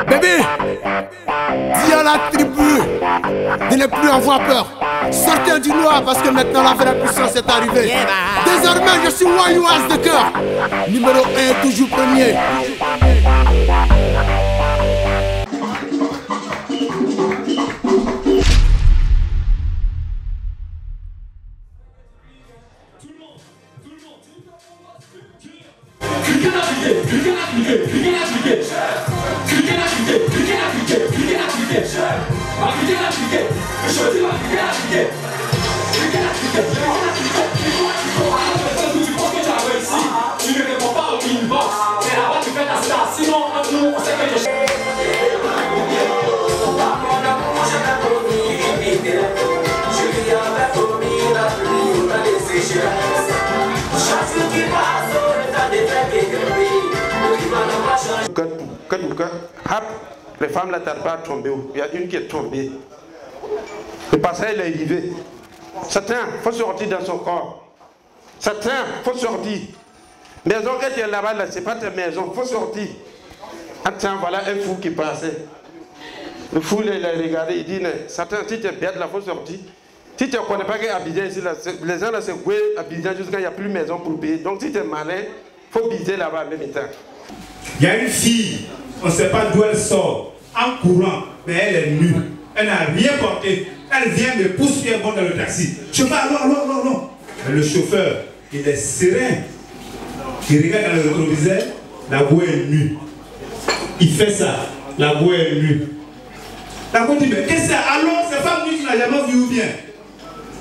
Bébé, dis à la tribu de ne plus avoir peur. Sortez du noir parce que maintenant la vraie puissance est arrivée. Désormais je suis Wayou As de cœur. Numéro 1, toujours premier. Les femmes ne tardent pas à tomber. Il y a une qui est tombée. Le passage est arrivé. Certains, il faut sortir dans son corps. Certains, il faut sortir. Maison que tu es là-bas, là, ce n'est pas ta maison, il faut sortir. Attends, voilà un fou qui passait. Le fou, il a regardé, il dit, Satan, si tu es bête, là, il faut sortir. Si tu ne connais pas qu'Abidjan ici, là, les gens là, c'est quoi Abidjan jusqu'à il n'y a plus de maison pour payer. Donc si tu es malin, il faut viser là-bas en même temps. Il y a une fille, on ne sait pas d'où elle sort, en courant, mais elle est nue. Elle n'a rien porté. Elle vient me pousser un bon dans le taxi. Chauffeur, non. Mais le chauffeur, il est serein. Il regarde dans le rétroviseur, la go est nue. Il fait ça, la go est nue. La go dit, mais qu'est-ce que c'est? Alors, c'est femme nue, tu n'as jamais vu ou bien?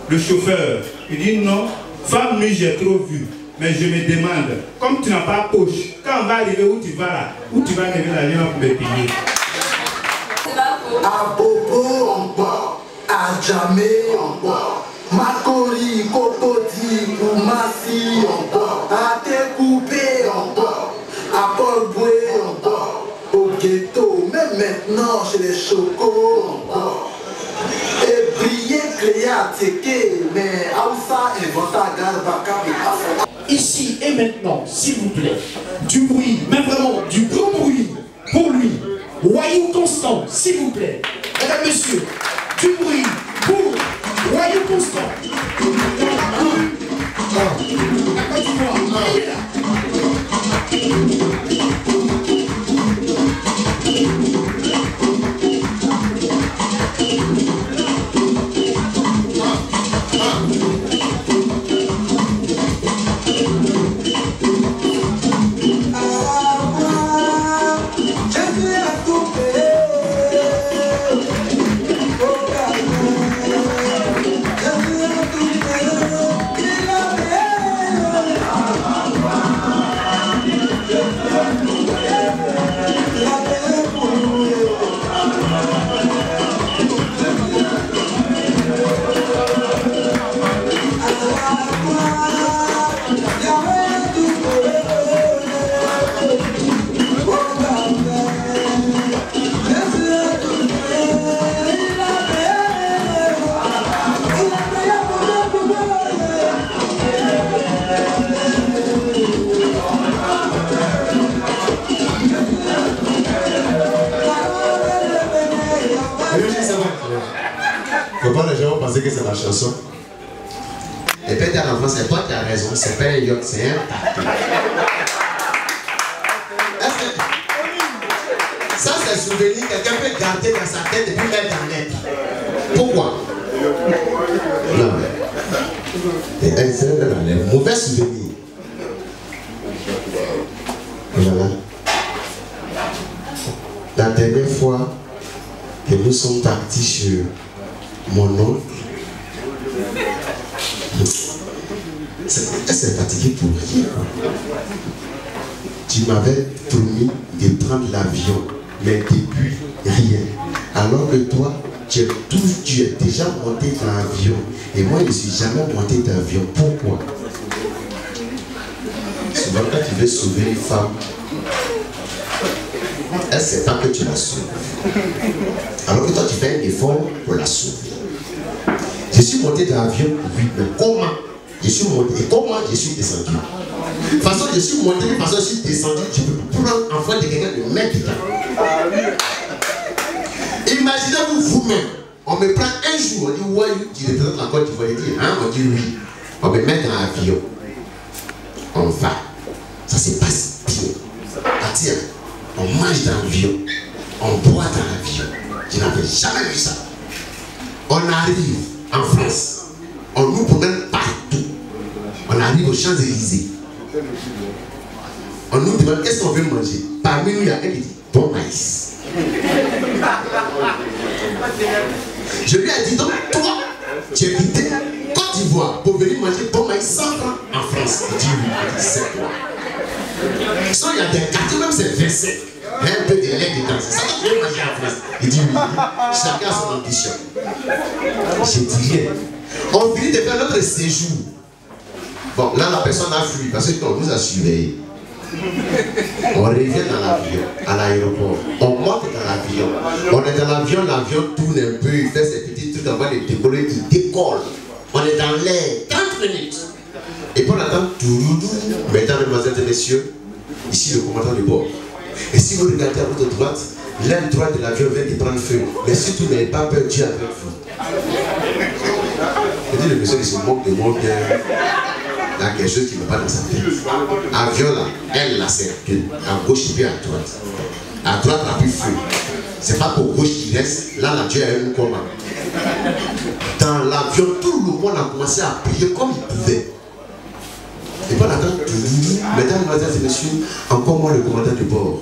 Le chauffeur, il dit non, femme nue, j'ai trop vu. Mais je me demande, comme tu n'as pas poche, quand on va arriver où tu vas là, où tu vas lever l'argent pour me payer? À Bobo encore, à Jamé encore, Makori, Kokoti, Koumassi encore, à Tékoupé encore, à Paul Boué encore, au ghetto, même maintenant chez les chocos encore. Et briller, Cléa, Teke, mais Aoussa inventa Garbaka et Afro. Ici et maintenant, s'il vous plaît, du bruit, mais vraiment du gros bruit pour lui. Wayou Constant, s'il vous plaît. Mesdames, messieurs, du bruit pour Wayou Constant. Il est là. Pourquoi les gens vont penser que c'est ma chanson? Et peut-être à l'enfant, c'est toi qui as raison, c'est pas un yacht, c'est un tatou. Ça, c'est un souvenir que quelqu'un peut garder dans sa tête et puis mettre en lettre. Pourquoi? Non, mais. C'est un mauvais souvenir. Voilà. La dernière fois que nous sommes partis sur mon oncle, elle s'est fatiguée pour rien. Tu m'avais promis de prendre l'avion, mais depuis rien. Alors que toi, tu es déjà monté dans l'avion. Et moi, je ne suis jamais monté d'avion. Pourquoi? Souvent, quand tu veux sauver une femme, elle ne sait pas que tu la sauves. Alors que toi, tu fais un effort pour la sauver. Je suis monté dans l'avion, oui, mais comment je suis monté et comment je suis descendu? De toute façon, je suis monté, de toute façon, je suis descendu. Je peux prendre l'enfant de quelqu'un de mettre dedans. Imaginez-vous vous-même. On me prend un jour, on dit, ouais, tu représentes la Côte d'Ivoire. Il dit, hein, on dit oui. On me met dans l'avion. On va. Ça se passe bien. Attends, on mange dans l'avion. On boit dans l'avion. Je n'avais jamais vu ça. On arrive en France. On nous promène partout. On arrive aux Champs-Élysées. On nous demande qu'est-ce qu'on veut manger. Parmi nous, il y a un qui dit bon maïs. Je lui ai dit donc, toi, tu es quitté Côte d'Ivoire pour venir manger bon maïs 100 francs en France. Il dit oui, c'est toi. Sinon, il y a des quartiers, même c'est 27. Il y a un peu de lait dedans. C'est ça que tu veux manger en France. Il dit oui. Chacun a son ambition. Je dis rien. On finit de faire notre séjour. Bon, là, la personne a fui parce qu'on nous a surveillés. On revient dans l'avion, à l'aéroport. On monte dans l'avion. On est dans l'avion, l'avion tourne un peu, il fait ses petits trucs avant de décoller, il décolle. On est dans l'air, 30 minutes. Et puis on attend tout. Mesdames, mesdemoiselles et messieurs, ici le commandant de bord. Et si vous regardez à votre droite, l'aile droite de l'avion vient de prendre feu. Mais surtout, n'ayez pas peur, Dieu avec vous. Je dis, le monsieur qui se moque de moi bien. Il y a quelque chose qui ne va pas dans sa tête. Avion là, elle la cercle. À gauche et puis à droite. À droite, la plus feu. C'est pas pour gauche qui reste. Là, la Dieu a un combat. Dans l'avion, tout le monde a commencé à prier comme il pouvait. Et puis on attend tout. Mesdames, mesdemoiselles et messieurs, encore moi le commandant de bord.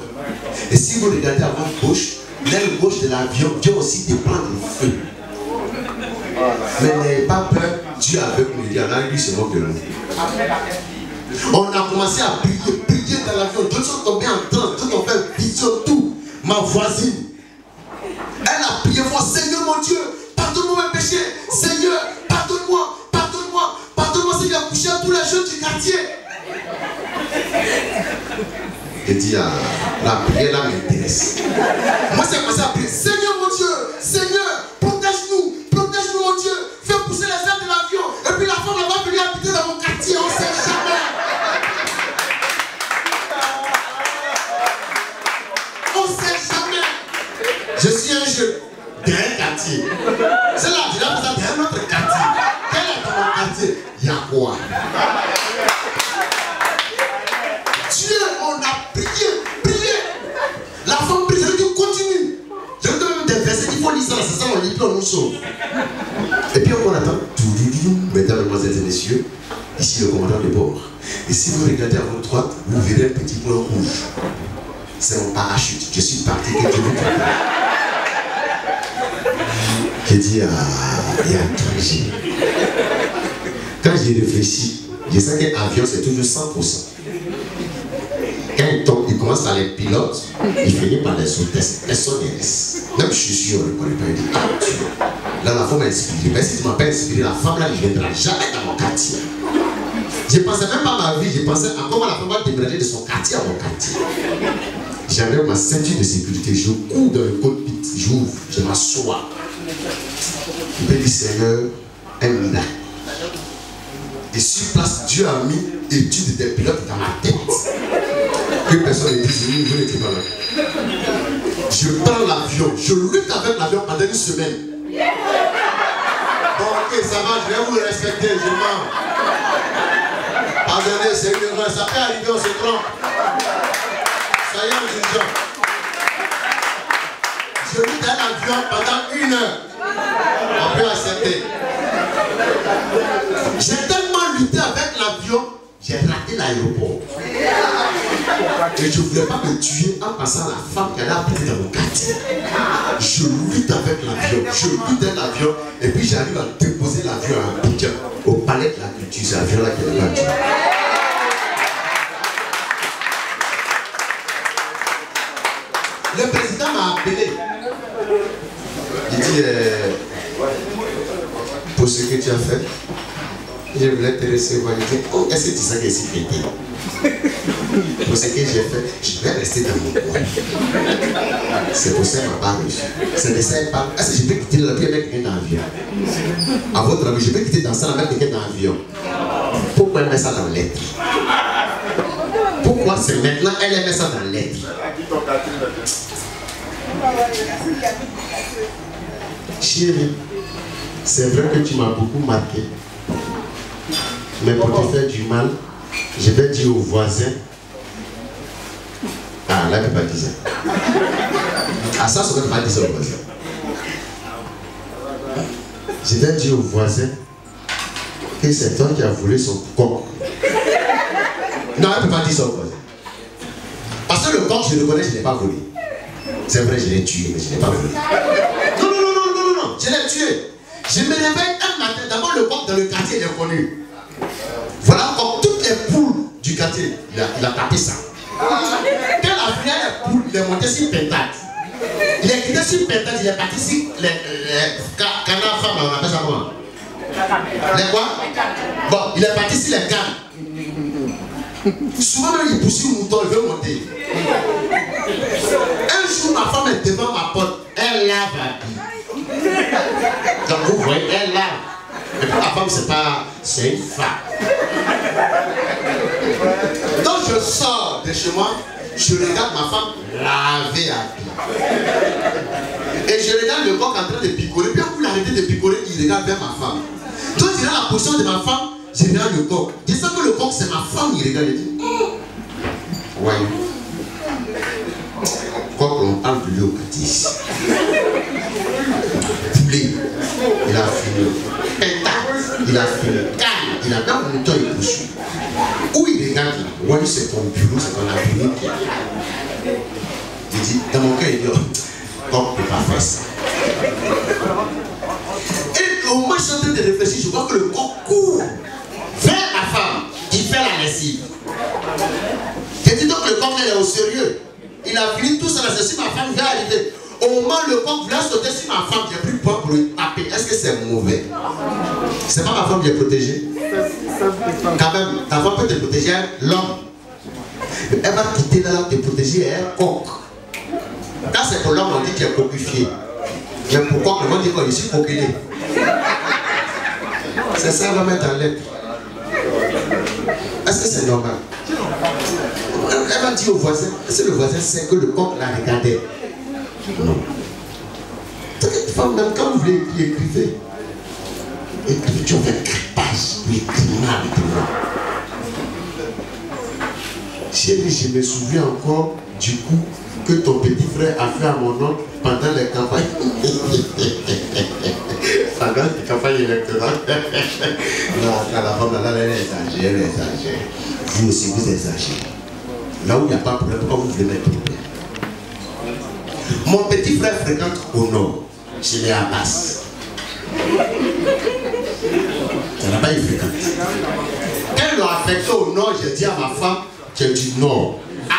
Et si vous regardez à votre gauche, l'aile gauche de l'avion vient aussi de prendre le feu. Mais n'ayez pas peur, Dieu avec nous, il y en a lui se moque de nous. On a commencé à prier dans l'avion, d'autres sont tombés en transe, d'autres ont fait vision, tout. Ma voisine, elle a prié pour Seigneur mon Dieu, pardonne-moi mes péchés, Seigneur, pardonne-moi, pardonne-moi, pardonne-moi si j'ai couché à tous les jeunes du quartier. Et dit, la prière là m'intéresse. Moi j'ai commencé à prier, Seigneur mon Dieu, Seigneur, protège-nous mon Dieu, fais pousser les ailes de l'avion, et puis la femme va venir habiter dans mon quartier, on ne sait jamais. On ne sait jamais. Je suis un jeune d'un quartier. C'est là, tu l'as besoin d'un autre quartier. Quel est ton quartier? Il y a quoi? Dieu, on a prié. La femme prie, je veux dire continue. Je veux donner des versets qu'il faut lire ça, c'est ça on lit, on nous sauve. Et puis on attend, mesdames, mesdemoiselles et messieurs, ici le commandant de bord. Et si vous regardez à votre droite, vous verrez un petit point rouge. C'est mon parachute. Je suis parti, que Dieu vous prenne. J'ai dit, il y a un danger. Quand j'ai réfléchi, je sais qu'un avion c'est toujours 100%. Quand il commence par les pilotes, il finit par les hôtesses, les sonneresses. Même je suis sûr, on ne connaît pas, il dit, ah Dieu. Là, la femme m'a inspiré. Mais si tu ne m'as pas inspiré, la femme là, ne viendra jamais dans mon quartier. Je ne pensais même pas à ma vie, je pensais à comment la femme va déménager de son quartier à mon quartier. J'enlève ma ceinture de sécurité, je cours dans le cockpit, j'ouvre, je m'assois. Je peux dire, Seigneur, aime-la. Et sur place, Dieu a mis étude des pilotes dans ma tête. Que personne ne dise, vous n'étiez pas là. Je prends l'avion, je lutte avec l'avion pendant une semaine. Bon, ok, ça va, je vais vous respecter, je mens. Pardonnez, c'est une erreur, ça peut arriver, on se trompe. Ça y est, on dit genre. Je lutte dans l'avion pendant 1 heure. On peut accepter. J'ai tellement lutté avec l'avion, j'ai raté l'aéroport. Et je ne voulais pas me tuer en passant à la femme qui allait habiter dans mon quartier. Je lutte avec l'avion, je lutte dans l'avion, et puis j'arrive à déposer l'avion à Abidjan, au palais de la culture. C'est l'avion là qui est là. Le président m'a appelé. Il dit, pour ce que tu as fait, je voulais te recevoir. Il dit, oh, est-ce que tu sais que c'est fêté? Pour ce que j'ai fait, je vais rester dans mon coin. C'est pour ça que je n'ai pas reçu. C'est de ça que est-ce que je peux quitter la vie avec quelqu'un dans l'avion? À votre avis, je peux quitter dans ça avec quelqu'un dans l'avion? Pourquoi mettre ça dans la lettre? Pourquoi c'est maintenant elle met ça dans l'être? Chérie, c'est vrai que tu m'as beaucoup marqué. Mais pour te faire du mal, je vais dire aux voisins. Ah, là, tu ne peux pas dire ça. Ah, ça, c'est ce que tu ne peux pas dire ça aux voisins. Je vais dire aux voisins que c'est toi qui as volé son coq. Non, elle ne peut pas dire ça aux voisins. Parce que le coq, je le connais, je ne l'ai pas volé. C'est vrai, je l'ai tué, mais je ne l'ai pas volé. Non, non, non, non, non, non, je l'ai tué. Je me réveille un matin, d'abord le coq dans le quartier, il est connu. Voilà comme toutes les poules du quartier, il a tapé ça. Quand la première poule, il est monté sur Pentade. Il est quitté sur Pentade, il est parti sur les canards femmes, on appelle ça comment? Les quoi? Bon, il est parti sur les cannes. Souvent, il pousse le mouton, il veut monter. Un jour, ma femme est devant ma porte, elle lave la vie. Donc vous voyez, elle lave. Et puis la femme, c'est une femme. Donc je sors de chez moi, je regarde ma femme laver à vie. Et je regarde le coq en train de picoler. Puis un coup, il a arrêté de picoler, il regarde vers ma femme. Donc je regarde la position de ma femme, je regarde le coq. Je sens que le coq, c'est ma femme, il regarde, il dit ouais. Coq, on parle de l'eau ici. Poulet, il a fini. Pétard, il a fini. Canne, il a dans le mouton, il pousse. Où il regarde là, ouais, c'est ton bureau, c'est ton avenir. Il dit, dans mon cœur, il dit, coq ne peut pas faire ça. Et au moment où je suis en train de réfléchir, je vois que le coq court vers ma femme qui fait la lessive. Je dis donc le coq est au sérieux. Il a fini tout ça, c'est si ma femme vient arriver. Au moment où le coq voulait sauter sur ma femme, j'ai pris le poids pour lui taper. Est-ce que c'est mauvais? C'est pas ma femme qui est protégée. Quand même, ta femme peut te protéger, l'homme. Elle va quitter là, te protéger, elle est coq. Quand c'est pour l'homme, on dit qu'il est coquifié. Mais pourquoi on dit que je suis coquillé? C'est ça, on va mettre en lettre. Est-ce que c'est normal? Elle va dire au voisin, est-ce que le voisin sait que le coq l'a regardé? Non. Cette femme, même quand vous voulez écrire, écriture avec crépage, vous écrivez mal. Chérie, je me souviens encore du coup que ton petit frère a fait à mon oncle pendant les campagnes. Pendant les campagnes électorales. Non, quand la femme là, elle exagère. Vous aussi, vous exagérez. Là où il n'y a pas de problème, pourquoi vous voulez mettre problème? Mon petit frère fréquente au nord, chez les Abbas. Ça n'a pas eu fréquente. Quand ils l'ont affecté au nord, j'ai dit à ma femme, j'ai dit nord. Ah!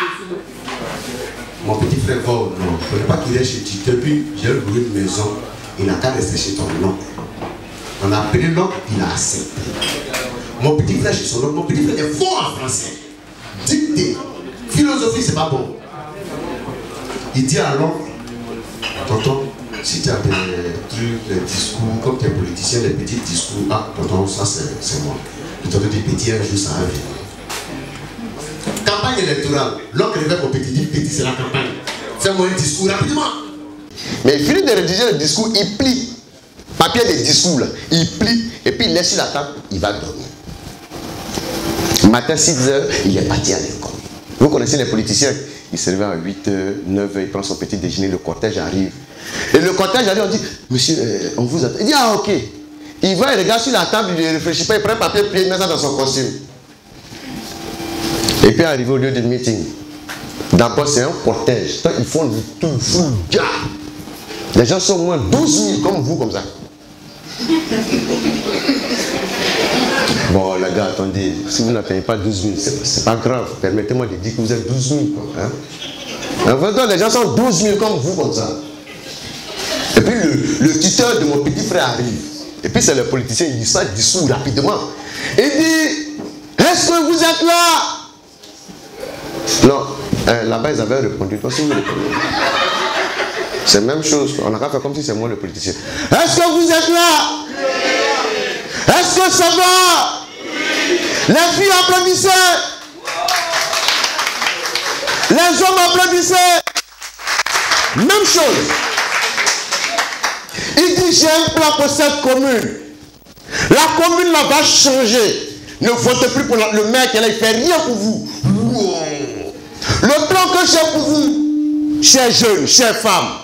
Mon petit frère va au nord. Je ne veux pas qu'il est chez Tite. Puis j'ai loué une maison. Il n'a qu'à rester chez ton oncle. On a appelé l'oncle, il a accepté. Mon petit frère chez son oncle, mon petit frère est fort en français. Dicté. Philosophie, c'est pas bon. Il dit à l'oncle, tonton, si tu as des trucs, des discours, comme tu es politicien, des petits discours, ah, tonton, ça c'est moi. Le tonton dit petit, un jour ça va venir. Campagne électorale, l'oncle réveille mon petit, dit petit, c'est la campagne. Fais-moi un discours rapidement. Mais il finit de rédiger le discours, il plie. Papier des discours là, il plie, et puis il laisse sur la table, il va dormir. Matin 6h, il est parti à l'école. Vous connaissez les politiciens? Il se réveille à 8h, 9h, il prend son petit déjeuner, le cortège arrive. Et le cortège arrive, on dit, monsieur, on vous attend. Il dit, ah ok. Il va, il regarde sur la table, il ne réfléchit pas, il prend un papier, puis il met ça dans son costume. Et puis arrivé au lieu du meeting. D'abord, c'est un cortège. Ils font le tout fou. Les gens sont au moins 12 000 comme vous, comme ça. Bon, les gars, attendez, si vous n'atteignez pas 12 000, c'est pas grave. Permettez-moi de dire que vous êtes 12 000. Hein? En fait, les gens sont 12 000 comme vous, comme ça. Et puis le tuteur de mon petit frère arrive. Et puis c'est le politicien, il dit ça, il dissout rapidement. Il dit, est-ce que vous êtes là? Non, là-bas ils avaient répondu, toi si vous répondez. C'est la même chose, on n'a qu'à faire comme si c'est moi le politicien. Est-ce que vous êtes là? Est-ce que ça va? Les filles applaudissaient. Les hommes applaudissaient. Même chose. Il dit, j'ai un plan pour cette commune. La commune là va changer. Ne votez plus pour le maire qui est là, il ne fait rien pour vous. Le plan que j'ai pour vous, chers jeunes, chères femmes.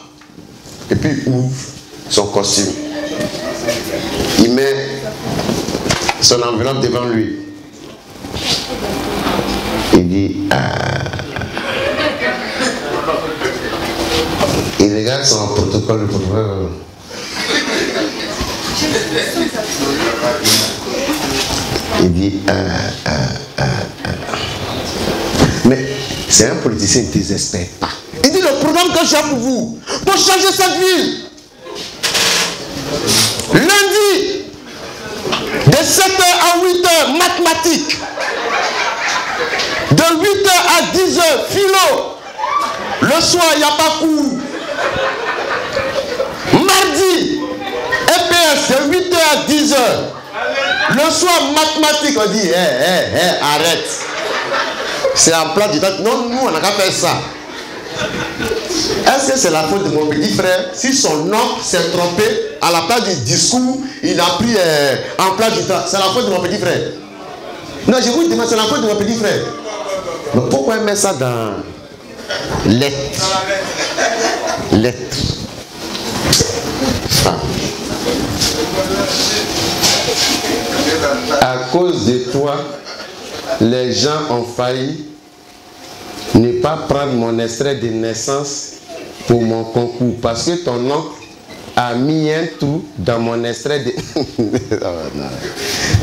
Et puis il ouvre son costume. Il met son enveloppe devant lui. Il dit, il regarde son protocole. Il dit, mais c'est un politicien qui ne désespère pas. Il dit, le programme que j'ai pour vous, pour changer cette ville. Lundi, de 7h à 8h, mathématiques. De 8h à 10h, philo. Le soir, il n'y a pas cours. Mardi, EPS, de 8h à 10h. Le soir, mathématiques, on dit, arrête. C'est un plan du temps. Non, nous, on n'a qu'à faire ça. Est-ce que c'est la faute de mon petit frère? Si son oncle s'est trompé à la place du discours, il a pris en plan du temps. C'est la faute de mon petit frère. Non, je vous demande, c'est la faute de mon petit frère. Mais pourquoi il met ça dans lettres? Lettres. Femme. À cause de toi, les gens ont failli ne pas prendre mon extrait de naissance pour mon concours parce que ton oncle a mis un trou dans mon extrait de...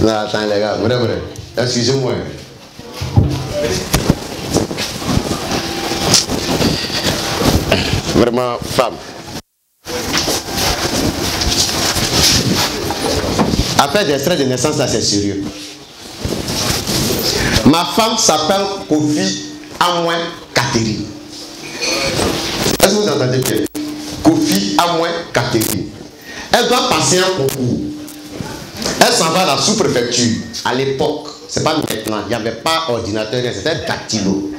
non, attends les gars, vrai, excusez-moi. Vraiment, femme. Affaire d'extrait de naissance, là, c'est sérieux. Ma femme s'appelle Kofi Amouin Catherine. Est-ce que vous entendez bien? Kofi Amouin Catherine. Elle doit passer un concours. Elle s'en va à la sous-préfecture. À l'époque, c'est pas maintenant, il n'y avait pas ordinateur, c'était dactylo.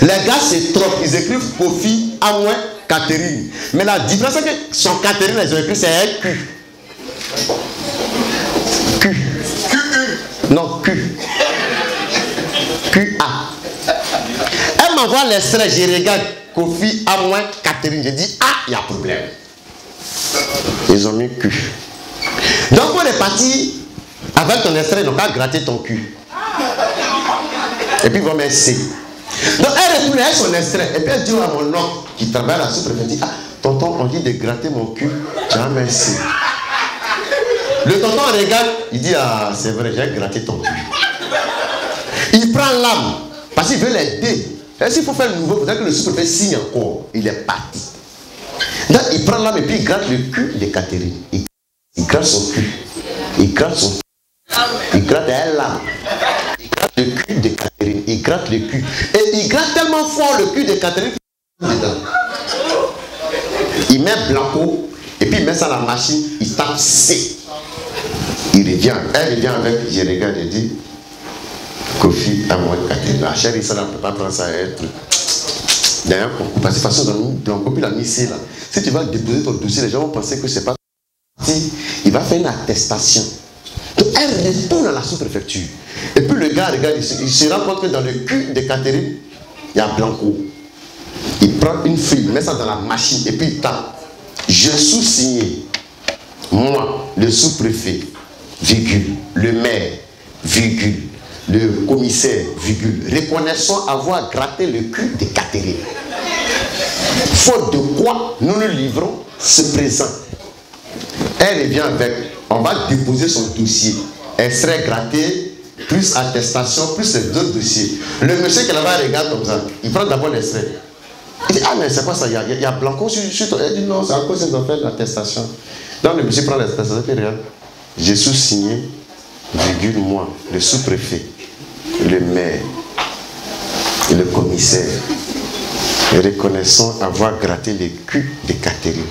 Les gars se trompent, ils écrivent Kofi Amouin Catherine. Mais la différence, c'est que son Catherine, ils ont écrit, c'est un Q. Q. Non, Q. QA. Elle m'envoie l'extrait, je regarde Kofi Amouin Catherine. Je dis, ah, il y a problème. Ils ont mis Q. Donc on est parti avec ton extrait, ils n'ont pas gratté ton cul. Et puis ils vont mettre C. Donc elle retourne avec son extrait. Et puis elle dit à mon oncle qui travaille à la sous-préfecture, ah, tonton, on dit de gratter mon cul, tu as mis C. Le tonton regarde, il dit, ah, c'est vrai, j'ai gratté ton cul. Il prend l'âme, parce qu'il veut l'aider. Et s'il faut faire le nouveau, peut-être que le sous-préfet signe encore. Il est parti. Donc il prend l'âme et puis il gratte le cul de Catherine. Il gratte son cul. Il gratte son cul. Il gratte l'âme. Il gratte le cul de Catherine. Il gratte le cul. Et il gratte tellement fort le cul de Catherine dedans. Il met Blanco et puis il met ça dans la machine. Il tape C. Il revient. Elle revient avec, je regarde et dit, Kofi Amouin Catherine. La chérie, ça ne peut pas prendre ça à un truc. D'ailleurs, parce que de toute façon, Blanco, puis la mise là. Si tu vas déposer ton dossier, les gens vont penser que c'est pas. Il va faire une attestation. Donc elle retourne à la sous-préfecture. Et puis le gars regarde, il se rend compte que dans le cul de Catherine, il y a Blanco. Il prend une fille, il met ça dans la machine et puis il tape. Je sous-signé, moi, le sous-préfet, virgule, le maire, virgule, le commissaire, virgule, reconnaissant avoir gratté le cul de Catherine. Faute de quoi nous nous livrons ce présent. Elle revient avec, on va déposer son dossier, extrait gratté, plus attestation, plus les deux dossiers. Le monsieur qui là-bas regarde comme ça, il prend d'abord l'extrait. Il dit, ah mais c'est quoi ça, il y a Blanco sur toi. Elle dit non, c'est à cause qu'ils ont fait l'attestation. Donc le monsieur prend l'attestation et regarde, j'ai sous-signé, virgule moi, le sous-préfet, le maire et le commissaire, reconnaissant avoir gratté le cul de Catherine.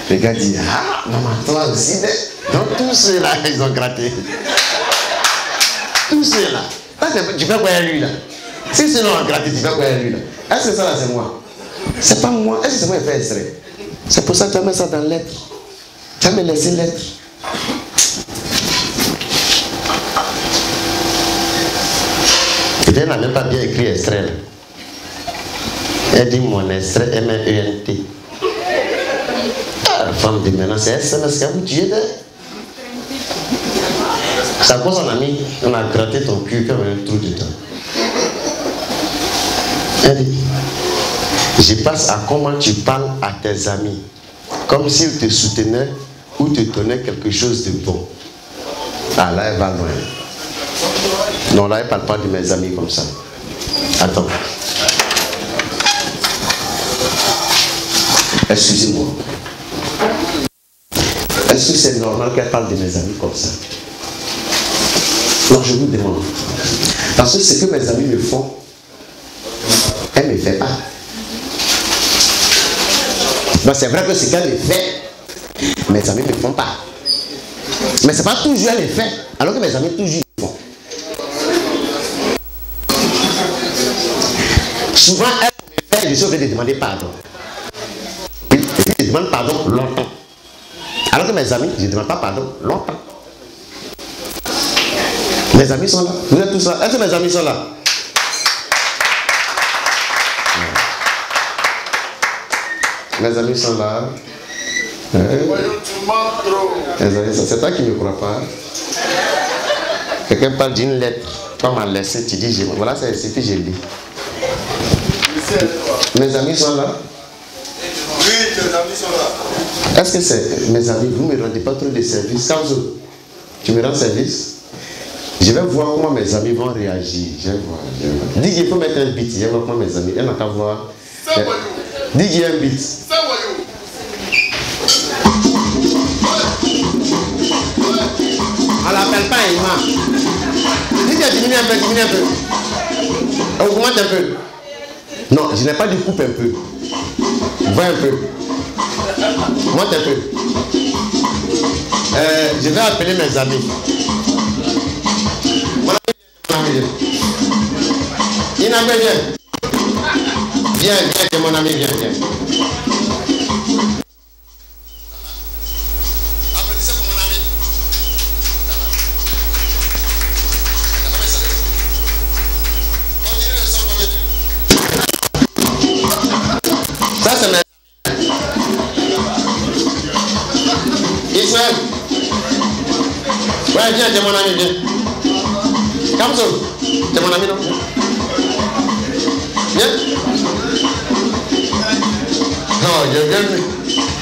Le gars dit, ah, maman, toi aussi, donc tous ceux-là, ils ont gratté. Tous ceux-là. Tu fais quoi lui là? Si c'est non en gratitude, tu vas quoi lui là? Est-ce que ça là c'est moi? C'est pas moi. Est-ce que c'est moi qui fais extrait? C'est pour ça que tu vas mettre ça dans lettre. Tu vas me laisser lettre. Elle n'a même pas bien écrit extrait là. Elle dit mon extrait M-E-N-T. La femme de maintenant, c'est SMS qui a vous tué. Ça cause un ami, on a gratté ton cul comme un trou dedans. Elle dit, je passe à comment tu parles à tes amis, comme s'ils te soutenaient ou te donnaient quelque chose de bon. Ah là, elle va loin. Non, là, elle ne parle pas de mes amis comme ça. Attends. Excusez-moi. Est-ce que c'est normal qu'elle parle de mes amis comme ça? Non, je vous demande. Parce que ce que mes amis me font, elle ne me fait pas. Donc c'est vrai que ce qu'elle me fait, mes amis ne me font pas. Mais ce n'est pas toujours elle le fait, alors que mes amis toujours le font. Souvent, elle me fait, je suis obligé de demander pardon. Oui, je demande pardon longtemps. Alors que mes amis, je ne demande pas pardon longtemps. Mes amis sont là. Vous êtes tous là. Est-ce que mes amis sont là? Mes amis sont là. C'est toi qui ne me crois pas. Quelqu'un parle d'une lettre. Toi m'a laissé, tu dis, voilà, c'est ce que j'ai lu. Mes amis sont là. Oui, tes amis sont là. Est-ce que c'est mes amis, vous ne me rendez pas trop de service? Kamzo, tu me rends service? Je vais voir comment mes amis vont réagir. Je vais voir. Dis qu'il faut mettre un beat. Je vais voir comment mes amis. Elle n'a qu'à voir. Dis qu'il y a un beat. On ne l'appelle pas Emma. Dis qu'il a diminué un peu, diminue un peu. Augmente un peu. Non, je n'ai pas dit coupe un peu. Va un peu. Monte un peu. Je vais appeler mes amis. Il n'a pas bien. Viens, viens, mon ami, viens, viens. Applaudissez pour mon ami. Continuez le son, continue. Ça, c'est mes... Israël. Ouais, viens, t'es mon ami, viens. Kamzo, t'es mon ami, non? Viens. Non, je viens.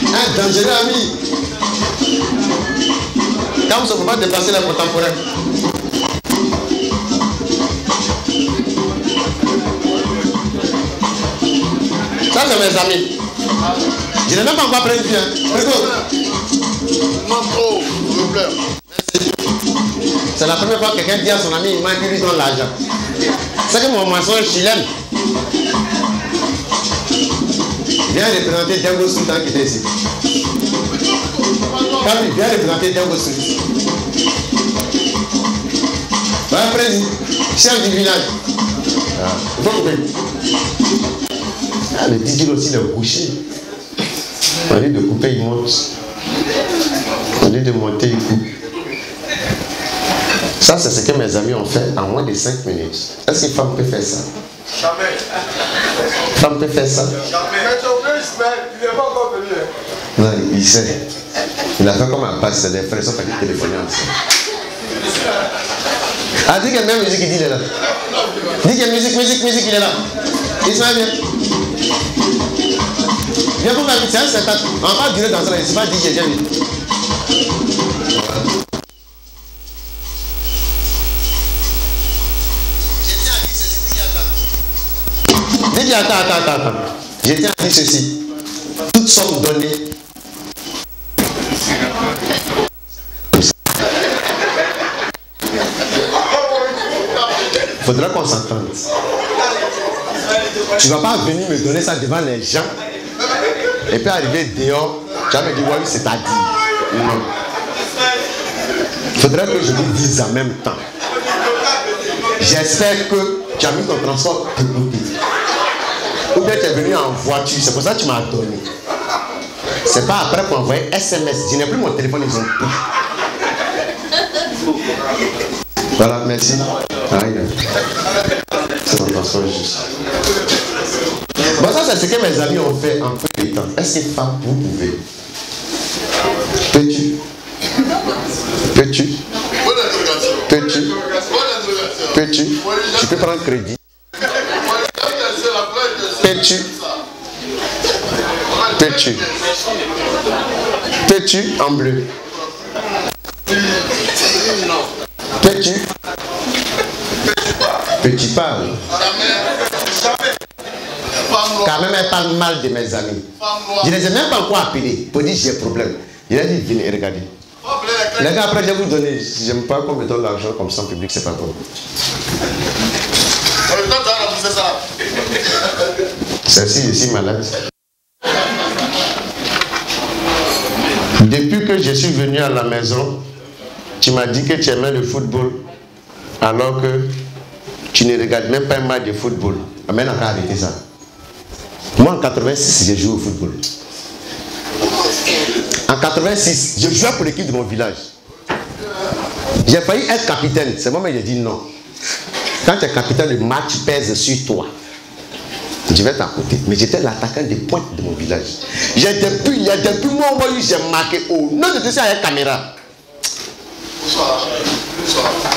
Un dangereux ami. Kamzo, faut pas dépasser la contemporaine. Ça, c'est mes amis. Je n'ai même pas encore pris une fille. Non, trop, je me pleure. C'est la première fois que quelqu'un dit à son ami, il m'a lui donne l'argent. C'est que mon maçon chilène vient représenter Dengo Sultan qui était ici. Quand il vient représenter Dengo Sultan. Ouais, président, chef du village. Il faut couper. Ah, le DJ aussi, le boucher. Au lieu de couper, il monte. Au lieu de monter, il coupe. Ça, c'est ce que mes amis ont fait en moins de 5 minutes. Est-ce qu'une femme peut faire ça? Jamais. Femme peut faire ça? Jamais. Mais ton frère, il n'est pas encore venu. Non, il sait. Il a fait comme un passe, c'est des frères, ils sont partis téléphoner ensemble. Ah, dis qu'il y a même musique, il dit, il est là. Dis qu'il y a musique, il est là. Il s'en vient. Viens pour ma vie, c'est un spectacle. On va pas durer dans ça, il ne s'est pas dit que j'ai vu. Dis, attends. Je tiens à dire ceci. Toutes sommes données. Il faudra qu'on s'entende. Tu ne vas pas venir me donner ça devant les gens et puis arriver dehors, tu vas me dire, oui, c'est à dire. Non. Il faudrait que je vous dise en même temps. J'espère que tu as mis ton transport de côté. Ou bien tu es venu en voiture, c'est pour ça que tu m'as donné. C'est pas après qu'on envoie SMS. Je n'ai plus mon téléphone, ils ont tout. Voilà, merci. C'est mon transport juste. Bon, ça c'est ce que mes amis ont fait en peu de temps. Est-ce que femme, vous pouvez? Peux-tu? Peux-tu? Peux-tu? Peux-tu? Tu peux prendre crédit. Peux-tu? Peux-tu? Peux-tu en bleu? Peux-tu? Peux-tu parles? Quand même, elle parle mal de mes amis. Je ne les ai même pas encore appelés pour dire j'ai problème. Il a dit venez regarder. Les gars, après je vais vous donner. Si j'aime pas qu'on me donne l'argent comme ça en public, c'est pas bon. Celle-ci, je suis malade. Depuis que je suis venu à la maison, tu m'as dit que tu aimais le football, alors que tu ne regardes même pas un match de football. Mais on a arrêté ça. Moi en 86, j'ai joué au football. En 86, je jouais pour l'équipe de mon village. J'ai failli être capitaine. C'est moi qui ai dit non. Quand tu es capitaine, le match pèse sur toi. Je vais t'accoter. Mais j'étais l'attaquant des pointes de mon village. Il y a depuis moi où j'ai marqué au nom de tout ça, il y a une caméra.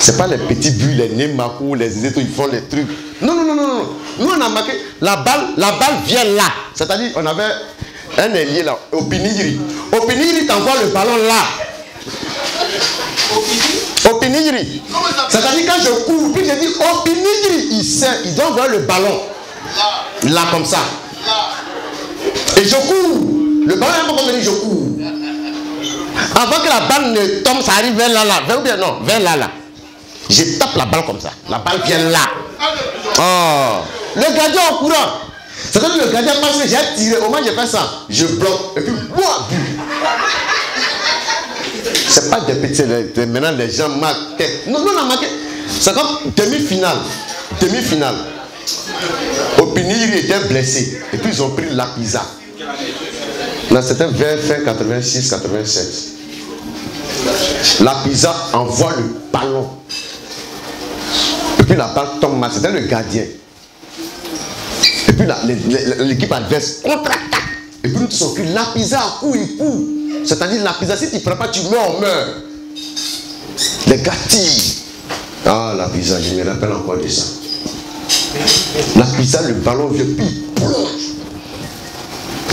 C'est pas les petits buts, les Nemakou, les étoiles, ils font les trucs. Non. Nous on a marqué, la balle vient là. C'est-à-dire, on avait un ailier là, au Pinigiri. Au Pinigiri, t'envoies le ballon là. Au Pinigiri. C'est-à-dire, quand je cours, puis je dis, au Pinigiri, il doit voir le ballon. Là, comme ça. Et je cours. Le ballon n'est pas comme je cours. Avant que la balle ne tombe, ça arrive vers là. Vers là. Je tape la balle comme ça. La balle vient là. Oh. Le gardien en courant. C'est-à-dire que le gardien passe, j'ai tiré. Au moins, j'ai fait ça. Je bloque. Et puis, moi, c'est pas des petits. Maintenant, les gens marquent. Non, on a marqué. C'est comme demi-finale. Opiniri était blessé. Et puis, ils ont pris la pizza. Là, c'était vers fin 86-87. La pizza envoie le ballon. Et puis la balle tombe mal. C'était le gardien. Et puis l'équipe adverse contre-attaque. Et puis nous tous on crie, la pizza court, il court. C'est-à-dire la pizza, si tu ne prends pas, tu meurs, on meurt. Les gars tirent. Ah, la pizza, je me rappelle encore de ça. La pizza, le ballon vient, puis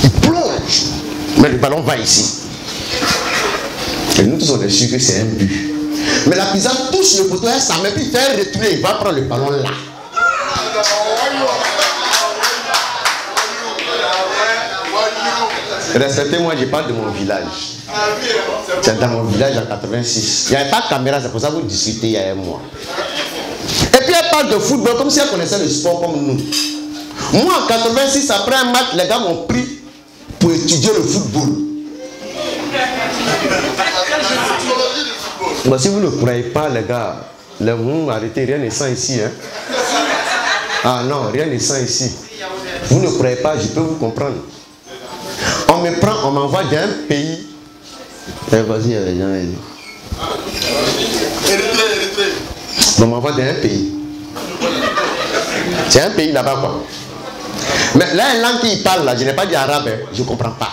il plonge. Mais le ballon va ici. Et nous tous on est sûr que c'est un but. Mais la pizza touche le poteau, ça met puis faire retourner, il va prendre le ballon là. Respectez-moi, je parle de mon village. C'est dans mon village en 86. Il n'y avait pas de caméra, c'est pour ça que vous discutez il y a un mois. Et puis elle parle de football comme si elle connaissait le sport comme nous. Moi en 86, après un match, les gars m'ont pris pour étudier le football. Bon, si vous ne croyez pas, les gars, arrêtez, rien n'est sans ici. Hein? Ah non, rien n'est sans ici. Vous ne croyez pas, je peux vous comprendre. On me prend, on m'envoie d'un pays. Vas-y, les gens. On m'envoie d'un pays. C'est un pays là-bas, quoi. Mais là, une langue qu'il parle, là, je n'ai pas dit arabe, hein, je ne comprends pas.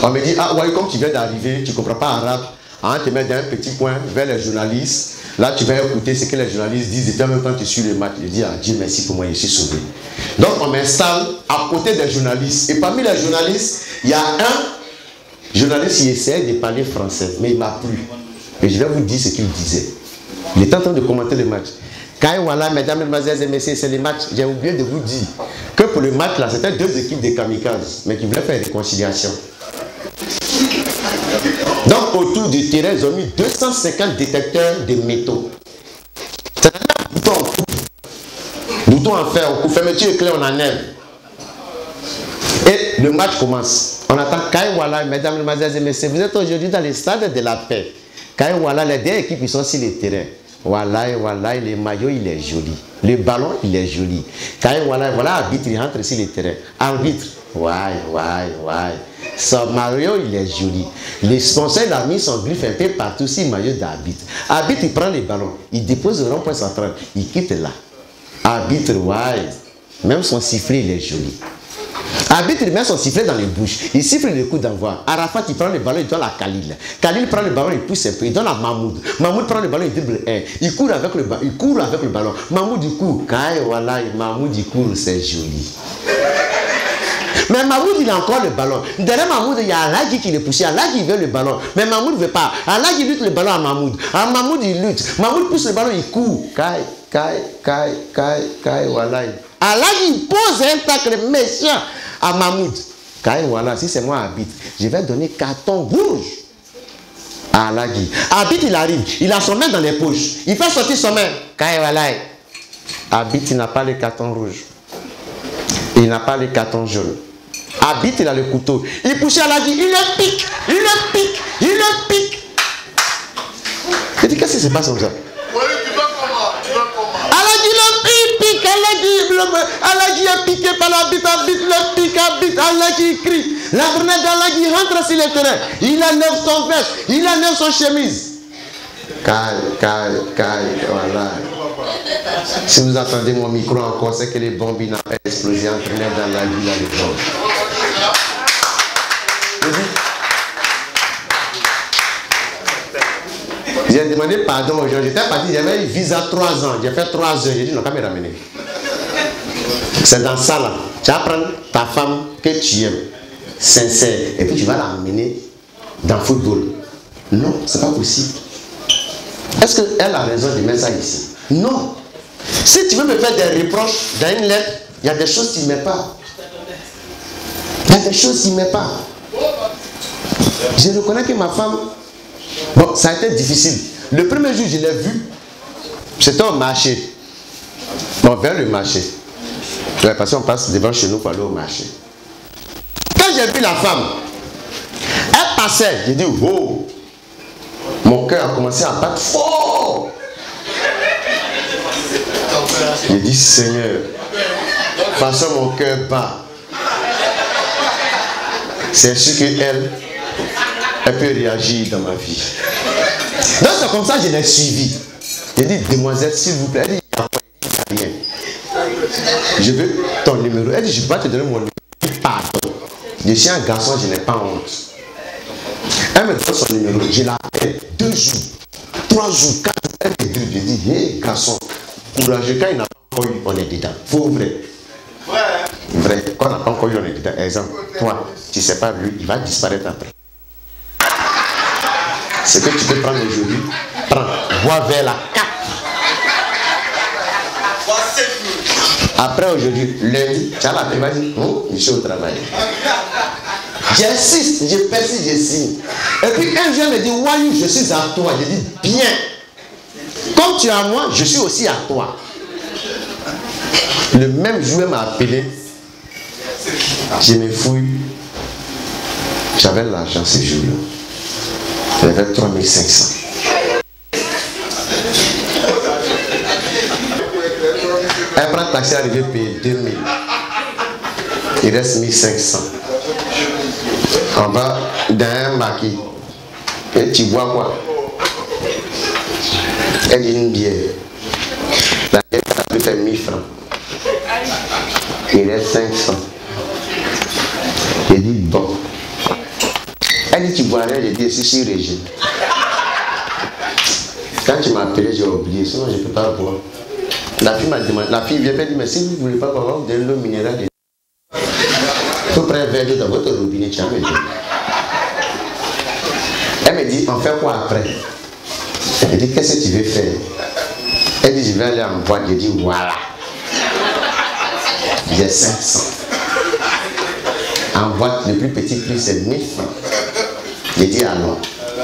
On me dit, ah ouais, comme tu viens d'arriver, tu ne comprends pas arabe. On te met dans un petit coin vers les journalistes. Là, tu vas écouter ce que les journalistes disent. Et puis en même temps, tu suis le match. Je dis, ah Dieu merci pour moi, je suis sauvé. Donc, on m'installe à côté des journalistes. Et parmi les journalistes, il y a un journaliste qui essayait de parler français, mais il m'a plu. Et je vais vous dire ce qu'il disait. Il était en train de commenter le match. Quand voilà, mesdames, mesdemoiselles et messieurs, c'est le match. J'ai oublié de vous dire que pour le match là, c'était deux équipes de kamikazes, mais qui voulaient faire une réconciliation. Donc autour du terrain, ils ont mis 250 détecteurs de métaux. C'est-à-dire bouton en coupe, bouton en fer, on coupe, fermeture éclair, on enlève. Et le match commence. On attend Kaiwala, mesdames, mesdemoiselles et messieurs. Vous êtes aujourd'hui dans les stades de la paix. Kaiwala, les deux équipes ils sont sur le terrain. Voilà, voilà, le maillot, il est joli. Le ballon, il est joli. Quand voilà, voilà, arbitre, il rentre sur le terrain. Arbitre, ouais. Son maillot, il est joli. Les sponsors, il a mis son griffe un peu partout sur le maillot d'arbitre. Arbitre, il prend le ballon, il dépose le rond-point central, il quitte là. Arbitre, ouais. Même son sifflet, il est joli. Arbitre, il met son sifflet dans les bouches. Il siffle le coup d'envoi. Arafat, il prend le ballon, il donne à Khalil. Khalil prend le ballon, il pousse un peu, il donne à Mahmoud. Mahmoud prend le ballon, il dribble un. Il court avec le ballon. Mahmoud, il court. Voilà, Mahmoud, il court, c'est joli. Mais Mahmoud, il a encore le ballon. Derrière Mahmoud, il y a Alagi qui le pousse. Alagi, il veut le ballon. Mais Mahmoud ne veut pas. Alagi lutte le ballon à Mahmoud. Mahmoud, il lutte. Mahmoud pousse le ballon, il court. Voilà. Alagi, il pose un tacle méchant à Mahmoud. Voilà, si c'est moi arbitre, je vais donner carton rouge à Alagi. Arbitre, il arrive. Il a son main dans les poches. Il fait sortir son main. Voilà. Arbitre, il n'a pas le carton rouge. Il n'a pas le carton jaune. Arbitre, il a le couteau. Il pousse Alagi, il le pique. Je dis, qu'est-ce qui se passe comme ça? Alagi le pique, Alagi est piqué par l'arbitre, arbitre le pique, Alagi crie. La grenade d'Alagi rentre sur le terrain. Il enlève son veste, il enlève son chemise. Voilà. Si vous entendez mon micro encore, c'est que les bombes n'ont pas explosé, entraîné dans la ville à l'époque. J'ai demandé pardon aux gens. J'étais parti, j'avais une visa 3 ans. J'ai fait 3 heures. J'ai dit non, quand me ramener. C'est dans ça là. Tu vas prendre ta femme que tu aimes, sincère, et puis tu vas l'amener dans le football. Non, c'est pas possible. Est-ce qu'elle a raison de mettre ça ici? Non. Si tu veux me faire des reproches dans une lettre, il y a des choses que tu ne mets pas. Je reconnais que ma femme, bon, ça a été difficile. Le premier jour, je l'ai vue, c'était au marché. Bon, vers le marché. Ouais, parce qu'on passe devant chez nous pour aller au marché. Quand j'ai vu la femme, elle passait, j'ai dit, oh, mon cœur a commencé à battre fort. J'ai dit, Seigneur, de toute façon mon cœur bat. C'est sûr qu'elle peut réagir dans ma vie. Donc c'est comme ça que je l'ai suivi. J'ai dit, demoiselle, s'il vous plaît. Elle dit, il n'y a rien. Je veux ton numéro. Elle dit, je ne vais pas te donner mon numéro. Pardon. Je suis un garçon, je n'ai pas honte. Elle me donne son numéro. Je l'appelle 2 jours, 3 jours, 4 jours. Elle me dit, je dis, hé garçon, courageux, quand il n'a pas encore eu, on est dedans. Faut vrai. Vrai. Quand on n'a pas encore eu, on est dedans. Exemple, toi, tu ne sais pas lui, il va disparaître après. Ce que tu peux prendre aujourd'hui, prends, bois vers la 4. Après aujourd'hui, lundi, tu as la paix, vas-y, je suis au travail. J'insiste, je persiste, je signe. Et puis un jour, me dit, Wayou, je suis à toi. Je dis, bien. Comme tu es à moi, je suis aussi à toi. Le même jour, elle m'a appelé. Je me fouille. J'avais l'argent ce jour-là. J'avais 3500. Elle prend le taxi, arrivé payer 2000. Il reste 1500. On va dans un maquis. Et tu bois quoi? Elle dit une bière. La bière, ça peut faire 1000 francs. Il reste 500. J'ai dit bon. Elle dit tu bois rien, j'ai dit je suis régime. Quand tu m'as appelé, j'ai oublié, sinon je ne peux pas boire. La fille m'a demandé, la fille vient me dire, mais si vous ne voulez pas boire, vous donnez l'eau minérale. Il faut prendre un verre d'eau dans votre robinet, tu vas me dire. Elle me dit, on fait quoi après? Elle dit, qu'est-ce que tu veux faire? Elle dit, je vais aller en boîte. Je dis, voilà. J'ai 500. En boîte, le plus petit prix, c'est 1000 francs. Je dis, alors,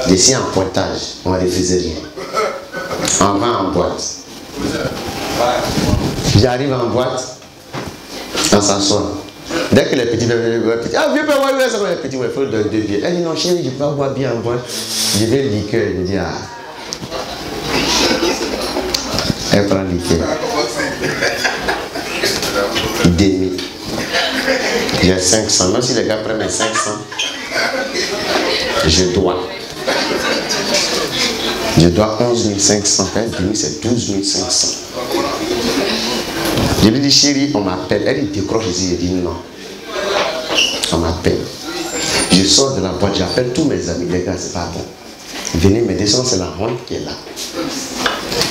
je suis en pointage, on ne refusait rien. On va en boîte. J'arrive en boîte, on s'assoit. Dès que les petits ah, viens pas voir les petits, il faut de bière. Elle dit, non, chérie, je ne peux pas boire bien en boîte. Je vais le liqueur. Je dis, ah. Elle prend liquide. Demi. J'ai 500. Même si les gars prennent les 500, je dois 11 500. Demi, c'est 12 500. Je lui dis, chérie, on m'appelle. Elle décroche ici. Je dis non. On m'appelle. Je sors de la boîte, j'appelle tous mes amis. Les gars, c'est pas bon. Venez me descendre, c'est la honte qui est là.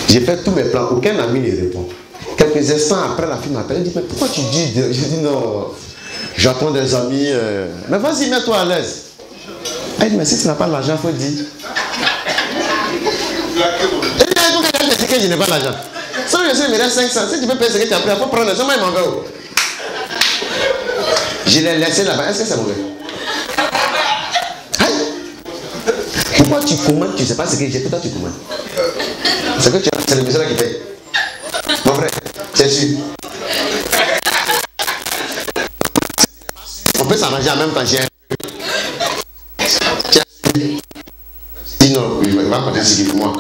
J'ai fait tous mes plans, aucun ami ne répond. Quelques instants après, la fille m'appelle, elle dit, mais pourquoi tu dis? Je dis non, j'attends des amis. Mais vas-y, mets-toi à l'aise. Elle dit, mais si tu n'as pas l'argent, il faut dire. Elle dit, que je n'ai pas l'argent. Si je me reste 500, si tu peux payer ce que tu as pris, il faut prendre. Seulement, il m'en veut. Je l'ai laissé là-bas. Est-ce que c'est mauvais? Pourquoi tu commandes? Tu ne sais pas ce que j'ai fait, toi tu commandes. C'est que c'est le monsieur là qui paye. Mon frère, c'est sûr. On peut s'arranger en même temps. Sinon, il va compter ce qu'il faut moi.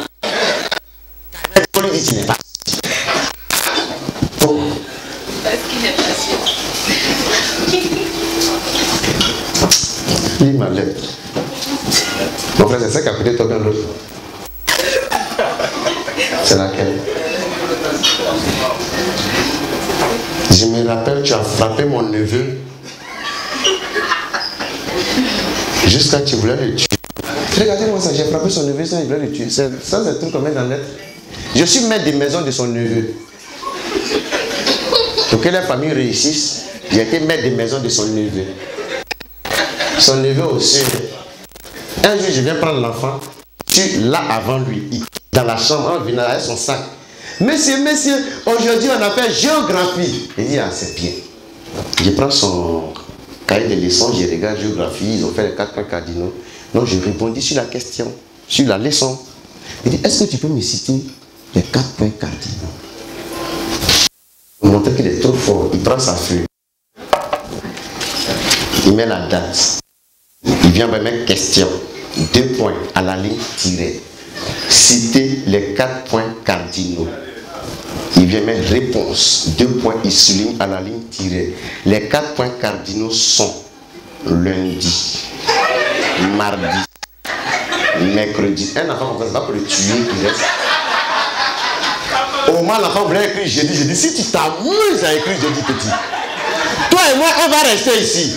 On lui dit qu'il n'est pas. Parce qu'il n'est pas sûr. Lis ma lettre. Mon frère, c'est ça qui a coûté toi bien l'autre. C'est laquelle? Je me rappelle, tu as frappé mon neveu jusqu'à tu voulais le tuer. Regardez-moi ça, j'ai frappé son neveu, ça, il voulait le tuer. Ça, c'est un truc comme dans la lettre. Je suis maître des maisons de son neveu. Pour que la famille réussisse, j'ai été maître des maisons de son neveu. Son neveu aussi. Un jour, je viens prendre l'enfant. Je suis là avant lui, dans la chambre, on vient avec son sac. Monsieur, aujourd'hui on a fait géographie. Il dit, ah, c'est bien. Je prends son cahier de leçons, je regarde géographie, ils ont fait les 4 points cardinaux. Donc je répondis sur la question, sur la leçon. Il dit, est-ce que tu peux me citer les 4 points cardinaux? Pour montrer qu'il est trop fort, il prend sa feuille. Il met la date. Il vient me mettre question. 2 points à la ligne tirée. Citer les 4 points cardinaux. Il vient mettre réponse. 2 points, il souligne à la ligne tirée. Les 4 points cardinaux sont lundi, mardi, mercredi. Un enfant comme ça, c'est pas pour le tuer qui reste. Au moins, l'enfant voulait écrire jeudi. Je dis, si tu t'amuses à écrire jeudi petit, toi et moi, on va rester ici.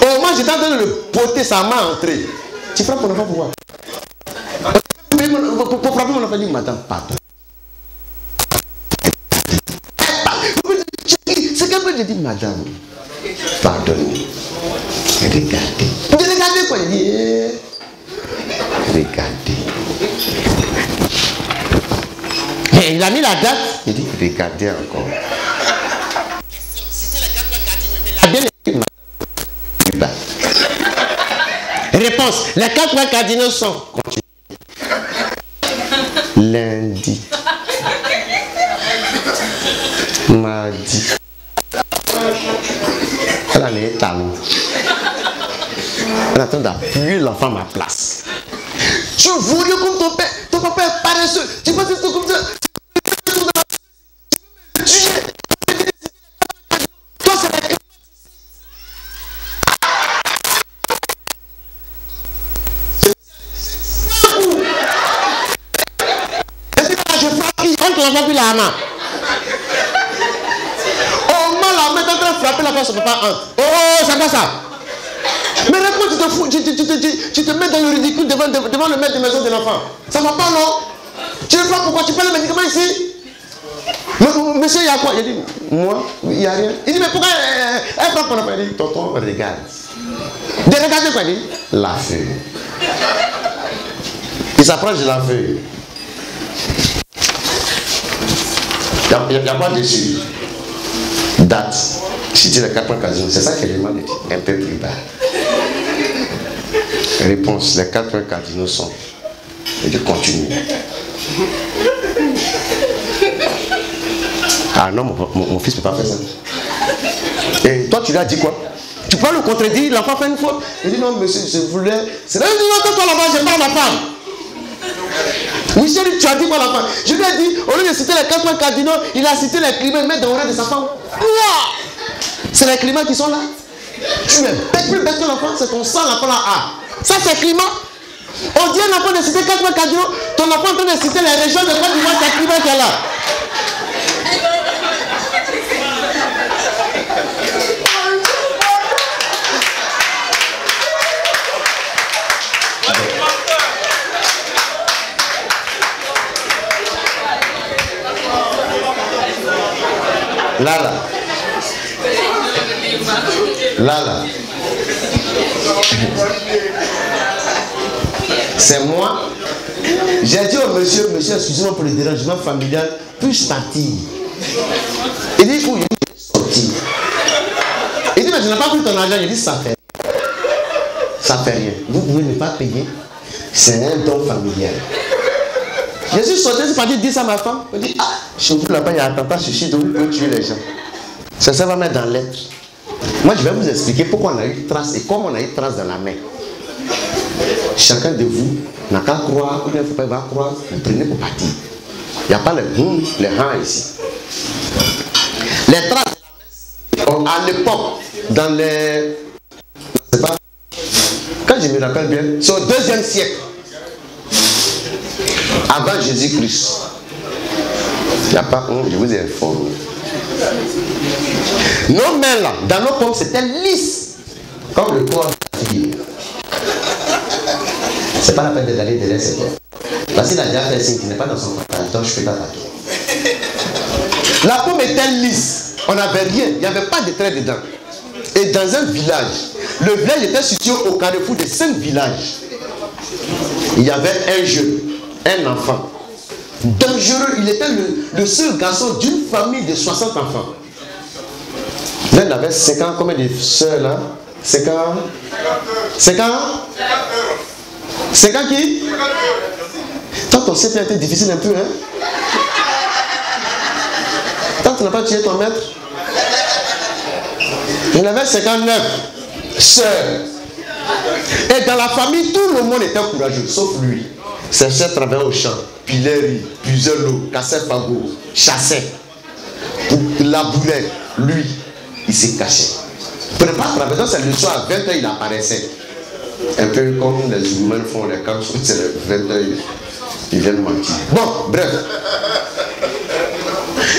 Au moins, j'étais en train de le poter, sa main entrée. Tu frappes mon enfant pourquoi? Pour frapper mon enfant, dit, madame, pardon. C'est qu'un peu, je dis, madame, pardonnez. Regardez. Regardez quoi? Je dis, regardez. Et il a mis la date. Il dit, regardez encore. C'était les 4 points cardinaux, mais la bien écrit, madame. Réponse. Les 4 points cardinaux sont. Continue. Lundi. Mardi. Elle a les talons. Elle est en train d'appuyer l'enfant à ma place. Tu voulais comme ton père. Ton papa est paresseux. Tu penses que c'est comme ça. Toi, c'est la... On n'a plus la main. Oh, mal la main est en train de frapper la face, papa. Oh, c'est quoi ça? Mais réponds, tu te fous, tu te mets dans le ridicule devant le maître de maison de l'enfant. Ça va pas, non? Tu ne sais pas pourquoi tu prends le médicament ici? Monsieur, il y a quoi? Il dit, moi, il n'y a rien. Il dit, mais pourquoi elle frappe mon enfant? Il dit, tonton, regarde. De regarder quoi? Il dit, la feuille. Il s'approche de la feuille. Il n'y a pas dessus. Date. Si tu as les 4 points cardinaux, c'est ça qu'elle demande, un peu plus bas. Réponse. Les 4 points cardinaux sont. Et je continue. Ah non, mon fils ne peut pas faire ça. Et toi, tu lui as dit quoi? Tu peux le contredire, l'enfant fait une faute. Il dit non, monsieur, je voulais. C'est là, il dit non, toi là-bas, je parle à ma femme. Michel, tu as dit quoi l'enfant? Je lui ai dit, au lieu de citer les 4 points cardinaux, il a cité les climats, il met dans l'oreille de sa femme. C'est les climats qui sont là. Tu es bête, plus bête que l'enfant, c'est ton sang l'enfant là. Ça c'est climat. On dit un enfant de citer 4 points cardinaux, ton enfant est en train de citer les régions de Côte d'Ivoire, c'est climat qui est là. Là. C'est moi. J'ai dit au monsieur, excusez-moi pour le dérangement familial, puis-je partir? Il dit, où il est sorti? Il dit, mais je n'ai pas pris ton argent. Il dit, ça fait rien. Vous pouvez ne pas payer. C'est un don familial. Je suis sorti, c'est parti dire ça à ma femme. Elle dit, chez vous là-bas, il y a un attentat suicide où vous pouvez tuer les gens. Ça va mettre dans l'être. Moi, je vais vous expliquer pourquoi on a eu trace et comment on a eu trace dans la main. Chacun de vous n'a qu'à croire, ou bien il va croire, vous prenez pour partir. Il n'y a pas les rangs ici. Les traces de la main, à l'époque, dans les... Je ne sais pas. Quand je me rappelle bien, c'est au 2e siècle. Avant Jésus-Christ. Il n'y a pas honte, je vous ai informé. Nos mains là, dans nos pommes, c'était lisse. Comme le corps de la fille. C'est pas la peine d'aller derrière cette porte. Parce qu'il a déjà fait signe qui n'est pas dans son partage, donc je ne peux pas partir. La pomme était lisse. On n'avait rien. Il n'y avait pas de trait dedans. Et dans un village, le village était situé au carrefour de 5 villages. Il y avait un jeune, un enfant. Dangereux, il était le seul garçon d'une famille de 60 enfants. Là, il avait 5 ans, combien de soeurs là? 5 ans? 5 ans? 5 ans qui? Toi, ton CP a été difficile un peu, hein? Toi, tu n'as pas tué ton maître? Il avait 59 sœurs. Et dans la famille, tout le monde était courageux, sauf lui. Ses sœurs travaillaient au champ, pilaient riz, puisaient l'eau, cassaient fagot, chassaient, labouraient. Lui, il s'est caché. Pour ne pas travailler, donc c'est le soir, à 20h, il apparaissait. Un peu comme les humains font les camps, c'est les 20h, ils viennent mentir. Bon, bref.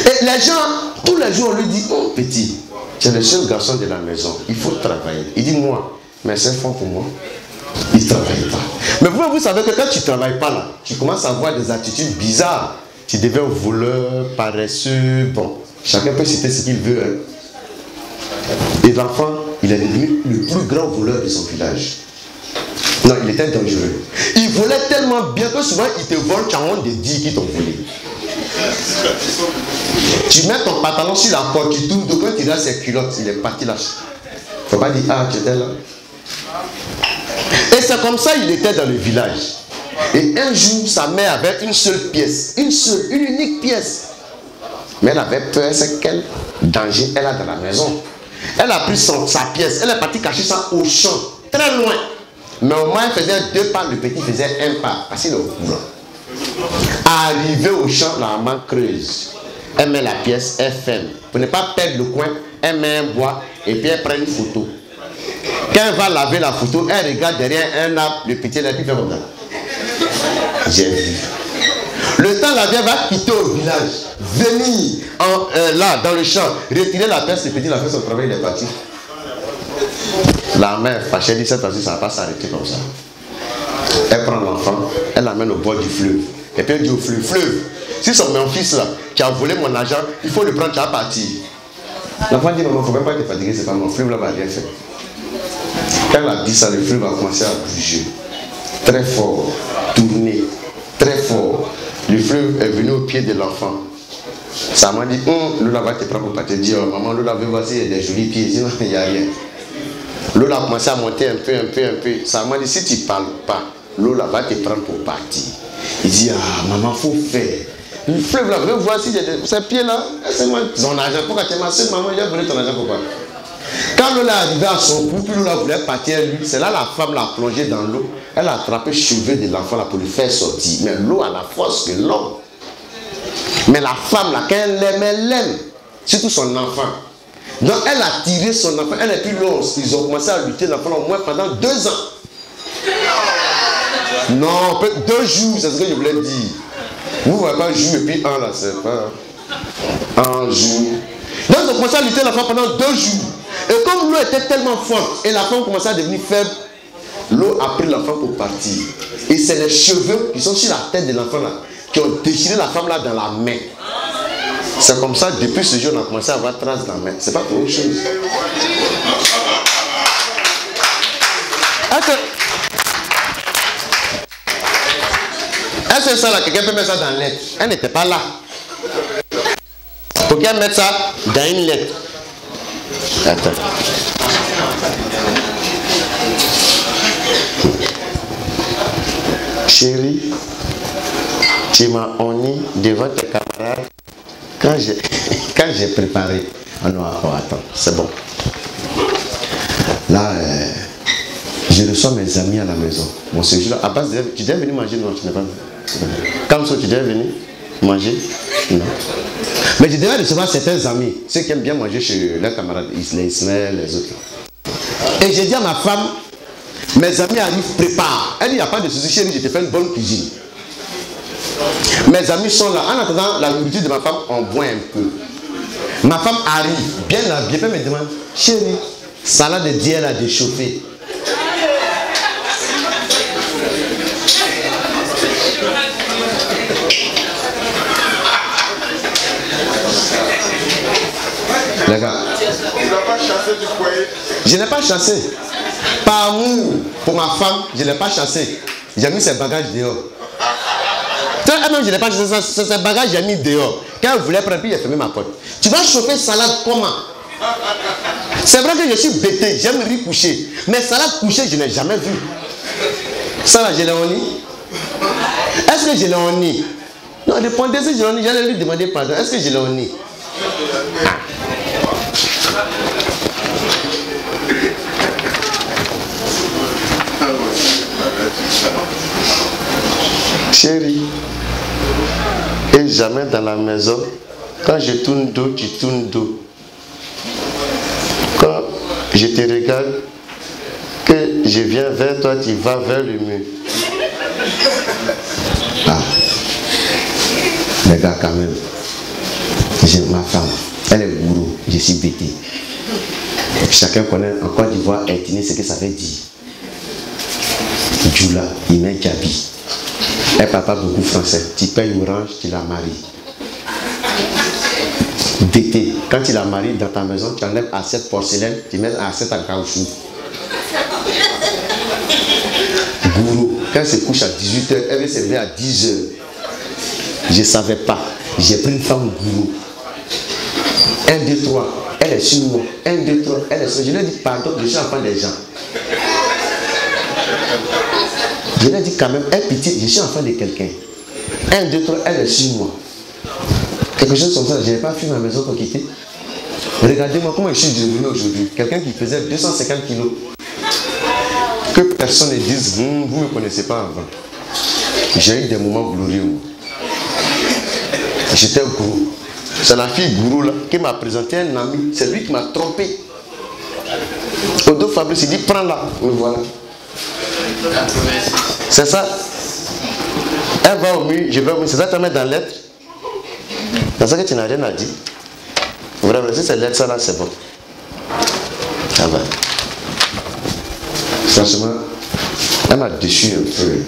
Et les gens, tous les jours, on lui dit, oh petit, tu es le seul garçon de la maison, il faut travailler. Il dit, moi, mes sœurs font pour moi. Ils ne travaillent pas. Mais vous savez que quand tu ne travailles pas là, tu commences à avoir des attitudes bizarres. Tu deviens voleur, paresseux, bon, chacun peut citer ce qu'il veut. Hein. Et l'enfant, il est devenu le plus grand voleur de son village. Non, il était dangereux. Il volait tellement bien que souvent il te vole, tu as honte de dire qu'ils t'ont volé. Tu mets ton pantalon sur la porte, tu tournes, donc quand tu as ses culottes, il est parti là. Il ne faut pas dire, ah, tu étais là. Et c'est comme ça il était dans le village. Et un jour, sa mère avait une seule pièce. Une unique pièce. Mais elle avait peur, c'est quel danger elle a dans la maison. Elle a pris sa pièce, elle est partie cacher ça au champ, très loin. Mais au moins, elle faisait 2 pas, le petit faisait 1 pas, parce qu'il est au courant. Arrivé au champ, la maman creuse. Elle met la pièce, elle ferme. Pour ne pas perdre le coin, elle met un bois et puis elle prend une photo. Quand elle va laver la photo, elle regarde derrière un arbre, le petit là, puis fait comme ça. J'ai vu. Le temps, la vieille va quitter au village, venir là, dans le champ, retirer la pièce, le petit, il a fait son travail, il est parti. La mère fâchée dit, cette fois-ci, ça ne va pas s'arrêter comme ça. Elle prend l'enfant, elle l'amène au bord du fleuve. Et puis elle dit au fleuve, fleuve, si c'est mon fils là, qui a volé mon argent, il faut le prendre, tu vas partir. L'enfant dit, maman, il ne faut même pas te fatiguer, c'est pas mon fleuve là, va rien faire. Quand elle a dit ça, le fleuve va commencer à bouger. Très fort, tourner, très fort. Le fleuve est venu au pied de l'enfant. Ça m'a dit, Lola va te prendre pour partir. Dit, oh, maman, Lola veut voir s'il y a des jolis pieds, sinon il n'y a rien. Lola a commencé à monter un peu. Ça m'a dit, si tu ne parles pas, Lola va te prendre pour partir. Il dit, ah, maman, il faut faire. Le fleuve là, veut voir s'il y a ces pieds-là, c'est moi son argent. Pourquoi tu m'as dit, maman, il a volé ton argent, pourquoi? Quand Lola est arrivé à son coup, puis Lola voulait partir, lui, c'est là la femme l'a plongé dans l'eau. elle a attrapé le cheveu de l'enfant là pour le faire sortir. Mais l'eau a la force que l'homme. Mais la femme là, quand elle l'aime. Surtout son enfant. Donc elle a tiré son enfant. Elle est plus longue. Ils ont commencé à lutter l'enfant au moins pendant 2 ans. Non, 2 jours, c'est ce que je voulais dire. Vous ne voyez pas jour et puis 1 là, c'est pas 1 jour. Donc ils ont commencé à lutter l'enfant pendant 2 jours. Et comme l'eau était tellement forte et la femme commençait à devenir faible, l'eau a pris l'enfant pour partir. Et c'est les cheveux qui sont sur la tête de l'enfant là qui ont déchiré la femme là dans la main. C'est comme ça, depuis ce jour, on a commencé à avoir traces dans la main. C'est pas pour autre chose. Est-ce que ça là, quelqu'un peut mettre ça dans une lettre? Elle n'était pas là. Pour qu'elle mette ça dans une lettre. Attends. Chérie, tu m'as honni devant tes camarades quand j'ai préparé. Oh non, oh, attends, c'est bon. Là, je reçois mes amis à la maison. Bon, ce jour-là, à base de... Tu devais venir manger? Non, tu n'es pas venu. Comme ça, tu devais venir manger? Non. Mais je devais recevoir certains amis, ceux qui aiment bien manger chez leurs camarades, les Ismaël, les autres. Et j'ai dit à ma femme, mes amis arrivent, prépare. Elle dit, il n'y a pas de souci, chérie, je te fais une bonne cuisine. Mes amis sont là. En attendant la nourriture de ma femme, on boit un peu. Ma femme arrive, bien habillée, elle me demande, chérie, salade de diel à déchauffer. Les gars, je n'ai pas chassé. Par amour pour ma femme, je ne l'ai pas chassé. J'ai mis ses bagages dehors. Elle-même, je n'ai pas chassé ses bagages, j'ai mis dehors. Quand elle voulait prendre, puis j'ai fermé ma porte. Tu vas chauffer salade comment? C'est vrai que je suis bêté, j'aime riz couché. Mais salade couchée, je n'ai jamais vu. Ça là, je l'ai honni. Est-ce que je l'ai honni? Non, dépendez si je l'ai honni, j'allais lui demander pardon. Est-ce que je l'ai honni? Chérie, et jamais dans la maison, quand je tourne dos, tu tournes dos. Quand je te regarde, que je viens vers toi, tu vas vers le mur. Ah, les gars, quand même, j'ai ma femme, elle est gourou, je suis bêté. Chacun connaît en Côte d'Ivoire, ethnie, ce que ça veut dire. Djoula, il met Djabi. Elle parle pas beaucoup français. Tu payes orange, tu la maries. D'été, quand tu la maries dans ta maison, tu enlèves assiette porcelaine, tu mets assiette en caoutchouc. Gourou, quand elle se couche à 18h, elle veut se lever à 10h. Je ne savais pas. J'ai pris une femme gourou. 1, 2, 3, elle est sur moi. 1, 2, 3, elle est sur moi. Je lui ai dit pardon, je suis enfant des gens. Je lui ai dit quand même, aie pitié, je suis enfant de quelqu'un. 1, 2, 3, elle est sur moi. Quelque chose comme ça, je n'ai pas fui ma maison pour quitter. Regardez-moi comment je suis devenu aujourd'hui. Quelqu'un qui faisait 250 kilos. Que personne ne dise, vous ne me connaissez pas avant. J'ai eu des moments glorieux. J'étais gourou. C'est la fille gourou là qui m'a présenté un ami. C'est lui qui m'a trompé. Odo Fabrice, il dit, prends-la. Me voilà. C'est ça. Elle va au mur, je vais au mur. C'est ça que tu mets dans la lettre. Dans ça que tu n'as rien à dire. Vraiment, si c'est lettre, ça là, c'est bon. Ça va. Franchement, elle m'a déçu un peu.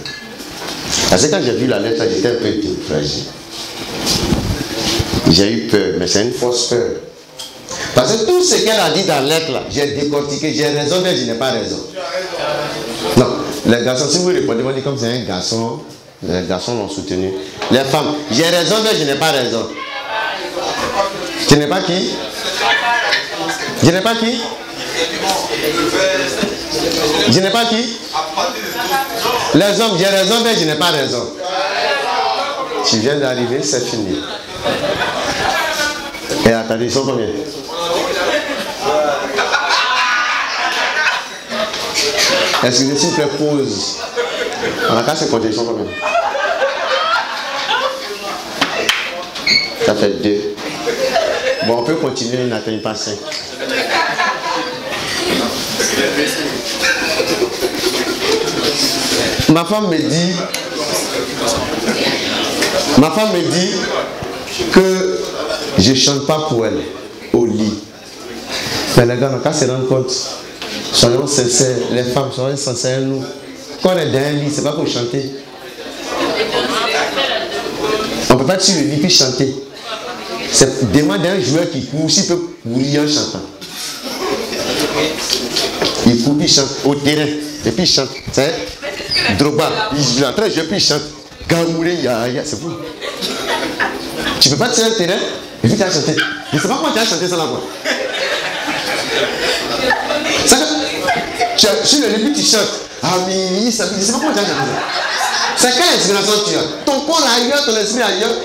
Parce que quand j'ai vu la lettre, j'étais un peu fragile. J'ai eu peur, mais c'est une fausse peur. Parce que tout ce qu'elle a dit dans la lettre là, j'ai décortiqué, j'ai raison, mais je n'ai pas raison. Non, les garçons, si vous répondez, vous dites comme c'est un garçon, les garçons l'ont soutenu. Les femmes, j'ai raison, mais je n'ai pas raison. Je n'ai pas qui? Je n'ai pas qui? Je n'ai pas qui? Les hommes, j'ai raison, mais je n'ai pas raison. Tu viens d'arriver, c'est fini. Et attendez, ils sont combien? Est-ce que s'il vous plaît, pause? On a qu'à se compter, ils sont combien? Ça fait 2. Bon, on peut continuer, il n'atteint pas 5. Ma femme me dit que je ne chante pas pour elle au lit. Mais les gars, on n'a qu'à se rendre compte. Soyons sincères, les femmes, soyons sincères, nous. Quand on est dans un lit, ce n'est pas pour chanter. On ne peut pas être sur le lit puis chanter. Demande à un joueur qui court, s'il peut courir en chantant. Il court, puis il chante au terrain. Et puis il chante. C'est Drogba. Il est en train de jouer, puis il chante. Gamouré, c'est fou. Tu ne peux pas te sur le terrain et puis tu as chanté. Je ne sais pas comment tu as chanté ça là-bas. Sur le lit, tu chantes. Ah oui, je ne sais pas comment tu as chanté ça. C'est quelle inspiration tu as? Ton corps ailleurs, ton esprit ailleurs.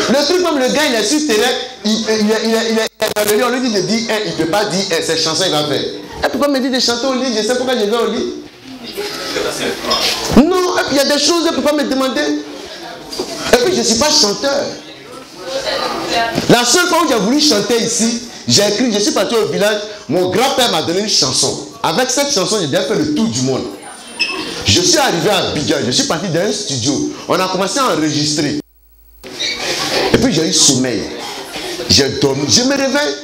Le truc comme le gars, il est sur le terrain, il est dans le lit, on lui dit de dire il ne peut pas dire cette chanson il va faire. Et pourquoi me dit de chanter au lit? Je sais pourquoi je vais au lit. Non, il y a des choses, il ne peut pas me demander. Et puis je ne suis pas chanteur. La seule fois où j'ai voulu chanter ici, j'ai écrit, je suis parti au village, mon grand-père m'a donné une chanson. Avec cette chanson, j'ai déjà fait le tour du monde. Je suis arrivé à Abidjan, je suis parti dans un studio. On a commencé à enregistrer. Et puis j'ai eu sommeil. J'ai dormi. Je me réveille.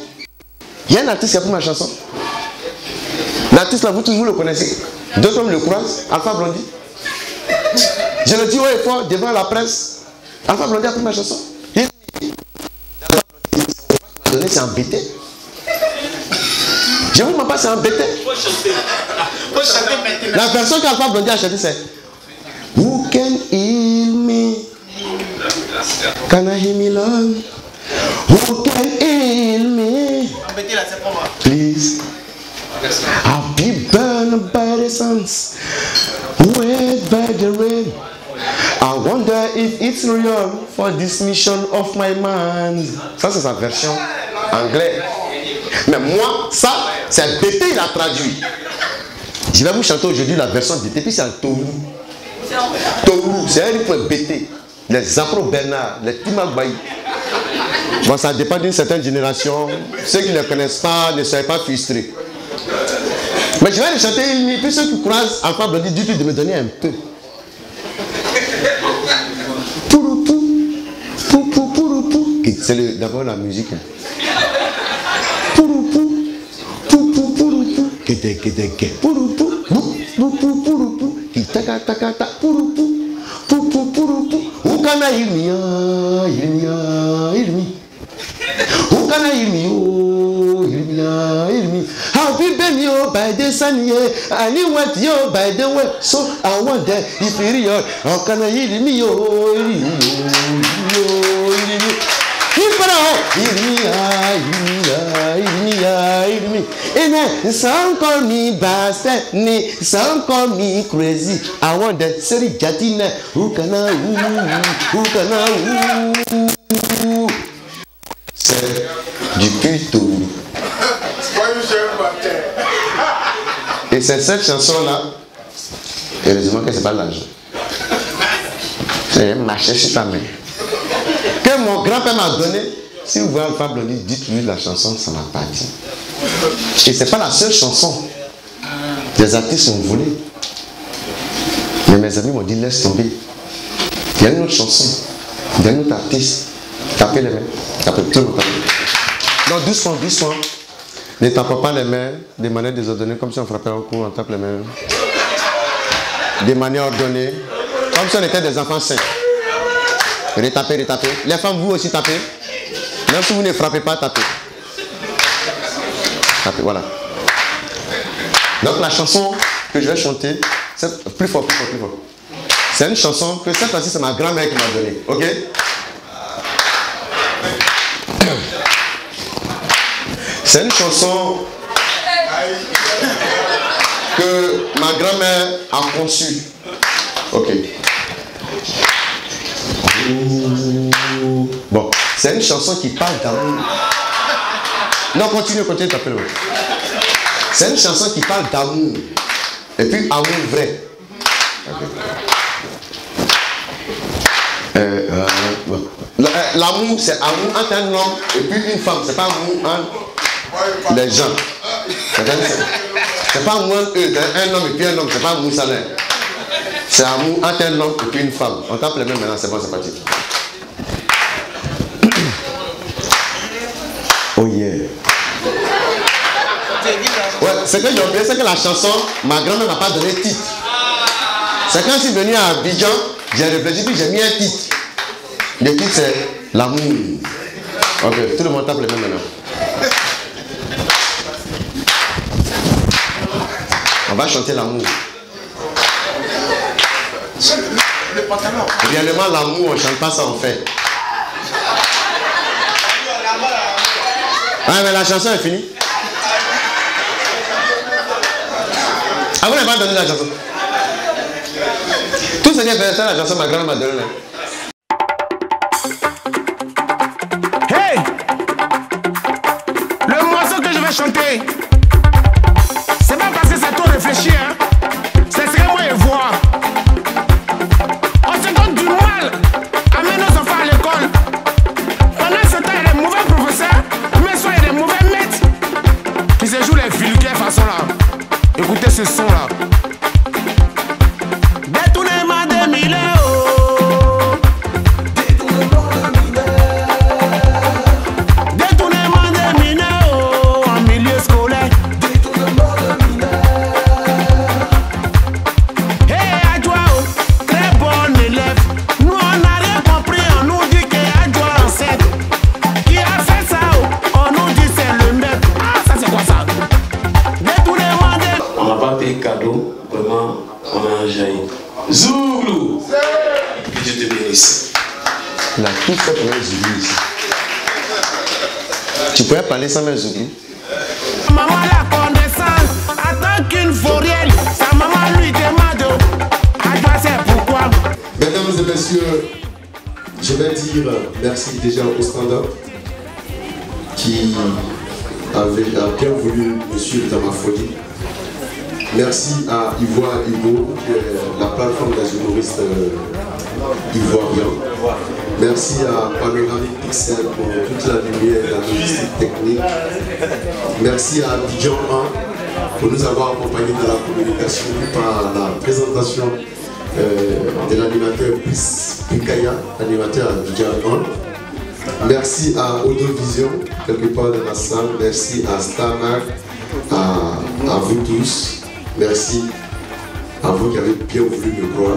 Il y a un artiste qui a pris ma chanson. L'artiste là, vous tous vous le connaissez. D'autres hommes le croisent. Alpha Blondy. Je le dis haut et fort devant la presse. Alpha Blondy a pris ma chanson. C'est embêté. Je vous mens pas, c'est embêté. La version qu'Alpha Blondy a chanté, c'est Who can heal me? Can I hear me, Lord? Who can heal me? Please. I'll be burned by the suns, wet by the rain. I wonder if it's real for this mission of my mind. Ça, c'est sa version anglaise. Mais moi, ça, c'est Bété, il a traduit. Je vais vous chanter aujourd'hui la version Bété, puis c'est un Tourou. Tourou, c'est un livre Bété. Les Afro Bernard, les Timagbaï. Bon, ça dépend d'une certaine génération. Ceux qui ne les connaissent pas ne soient pas frustrés. Mais je vais les chanter, puis ceux qui croisent Alpha Blondy, dis-tu de me donner un peu. C'est d'abord la musique. How we been you by the sun, yeah, and you went you by the way. So I wonder if you're how can I hear me? And some call me bastard, some call me crazy. I wonder, Seri Jatina, who can c'est du culto. Et c'est cette chanson-là, heureusement que c'est pas l'argent. C'est marché sur ta main. Que mon grand-père m'a donné. Si vous voyez Alpha Blondy, dites-lui la chanson, ça m'a pas dit. Et c'est pas la seule chanson. Des artistes ont volé. Mais mes amis m'ont dit laisse tomber. Il y a une autre chanson d'un autre artiste. Tapez les mains. Tapez tout le monde. Non, doucement, doucement. Ne tapez pas les mains de manière désordonnée, comme si on frappait au cou, on tape les mains. De manière ordonnée. Comme si on était des enfants sains. Retapez, retapez. Les femmes, vous aussi tapez. Même si vous ne frappez pas, tapez. Tapez, voilà. Donc la chanson que je vais chanter, c'est plus fort, plus fort, plus fort. C'est une chanson que cette fois-ci, c'est ma grand-mère qui m'a donnée. Ok? C'est une chanson que ma grand-mère a conçue. Ok. Bon, c'est une chanson qui parle d'amour. Non, continue, continue, t'appelles. C'est une chanson qui parle d'amour. Et puis, amour vrai. Bon. L'amour, c'est amour entre un homme et puis une femme. C'est pas amour entre les gens. C'est pas amour entre eux, un homme et puis un homme. C'est pas amour ça. C'est amour entre un homme et puis une femme. On tape les mêmes maintenant, c'est bon, c'est parti. Oh yeah. Ouais, ce que j'ai oublié, c'est que la chanson, ma grand-mère n'a pas donné titre. C'est quand je suis venu à Abidjan, j'ai réfléchi puis j'ai mis un titre. Le titre c'est l'amour. Ok, tout le monde tape les mêmes maintenant. On va chanter l'amour. Réellement l'amour, on ne chante pas ça en fait. Ah mais la chanson est finie. Ah vous n'avez pas donné la chanson. Tout ce qui est fait, c'est la chanson ma grand-mère m'a donné. Hey! Le morceau que je vais chanter, c'est pas parce que c'est trop réfléchi, hein. C'est ce que moi et voir. On se donne du mal à mettre nos enfants à l'école. Pendant ce temps, il y a des mauvais professeurs, mais soit il y a des mauvais maîtres qui se jouent les vulgaires façon là. Écoutez ce son là. Détournement des milliers, oh. Détournement des mineurs, oh, en milieu scolaire. Détournement des mineurs. Hey, Adjoa, oh, très bon élève. Nous, on n'a rien compris, on nous dit que Adjoa ancêtre. Qui a fait ça, oh, on nous dit c'est le maître. Ah, ça c'est quoi ça? Détournement des... On n'a pas payé cadeau, vraiment, on a jailli. Zouglou! Que Dieu te bénisse. Il a tout fait pour un Zouglou ici. Tu pourrais parler sans un Zouglou? Maman la connaissance, attends qu'une fourrière, sa maman lui demande à toi c'est pourquoi. Mesdames et messieurs, je vais dire merci déjà au stand-up qui a bien voulu me suivre dans ma folie. Merci à Ivoire Hugo, la plateforme des humoristes ivoiriens. Merci à Panoramic Pixel pour toute la lumière et la logistique technique. Merci à Abidjan 1 pour nous avoir accompagnés dans la communication par la présentation de l'animateur Pikaya, animateur à Abidjan 1. Merci à Audovision, quelque part dans la salle. Merci à Starmark, à vous tous. Merci à vous qui avez bien voulu me croire.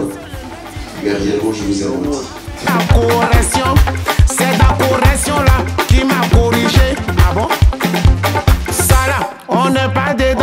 Mais réellement, je vous aime. La correction, c'est la correction là qui m'a corrigé. Ah bon? Ça là, on n'est pas des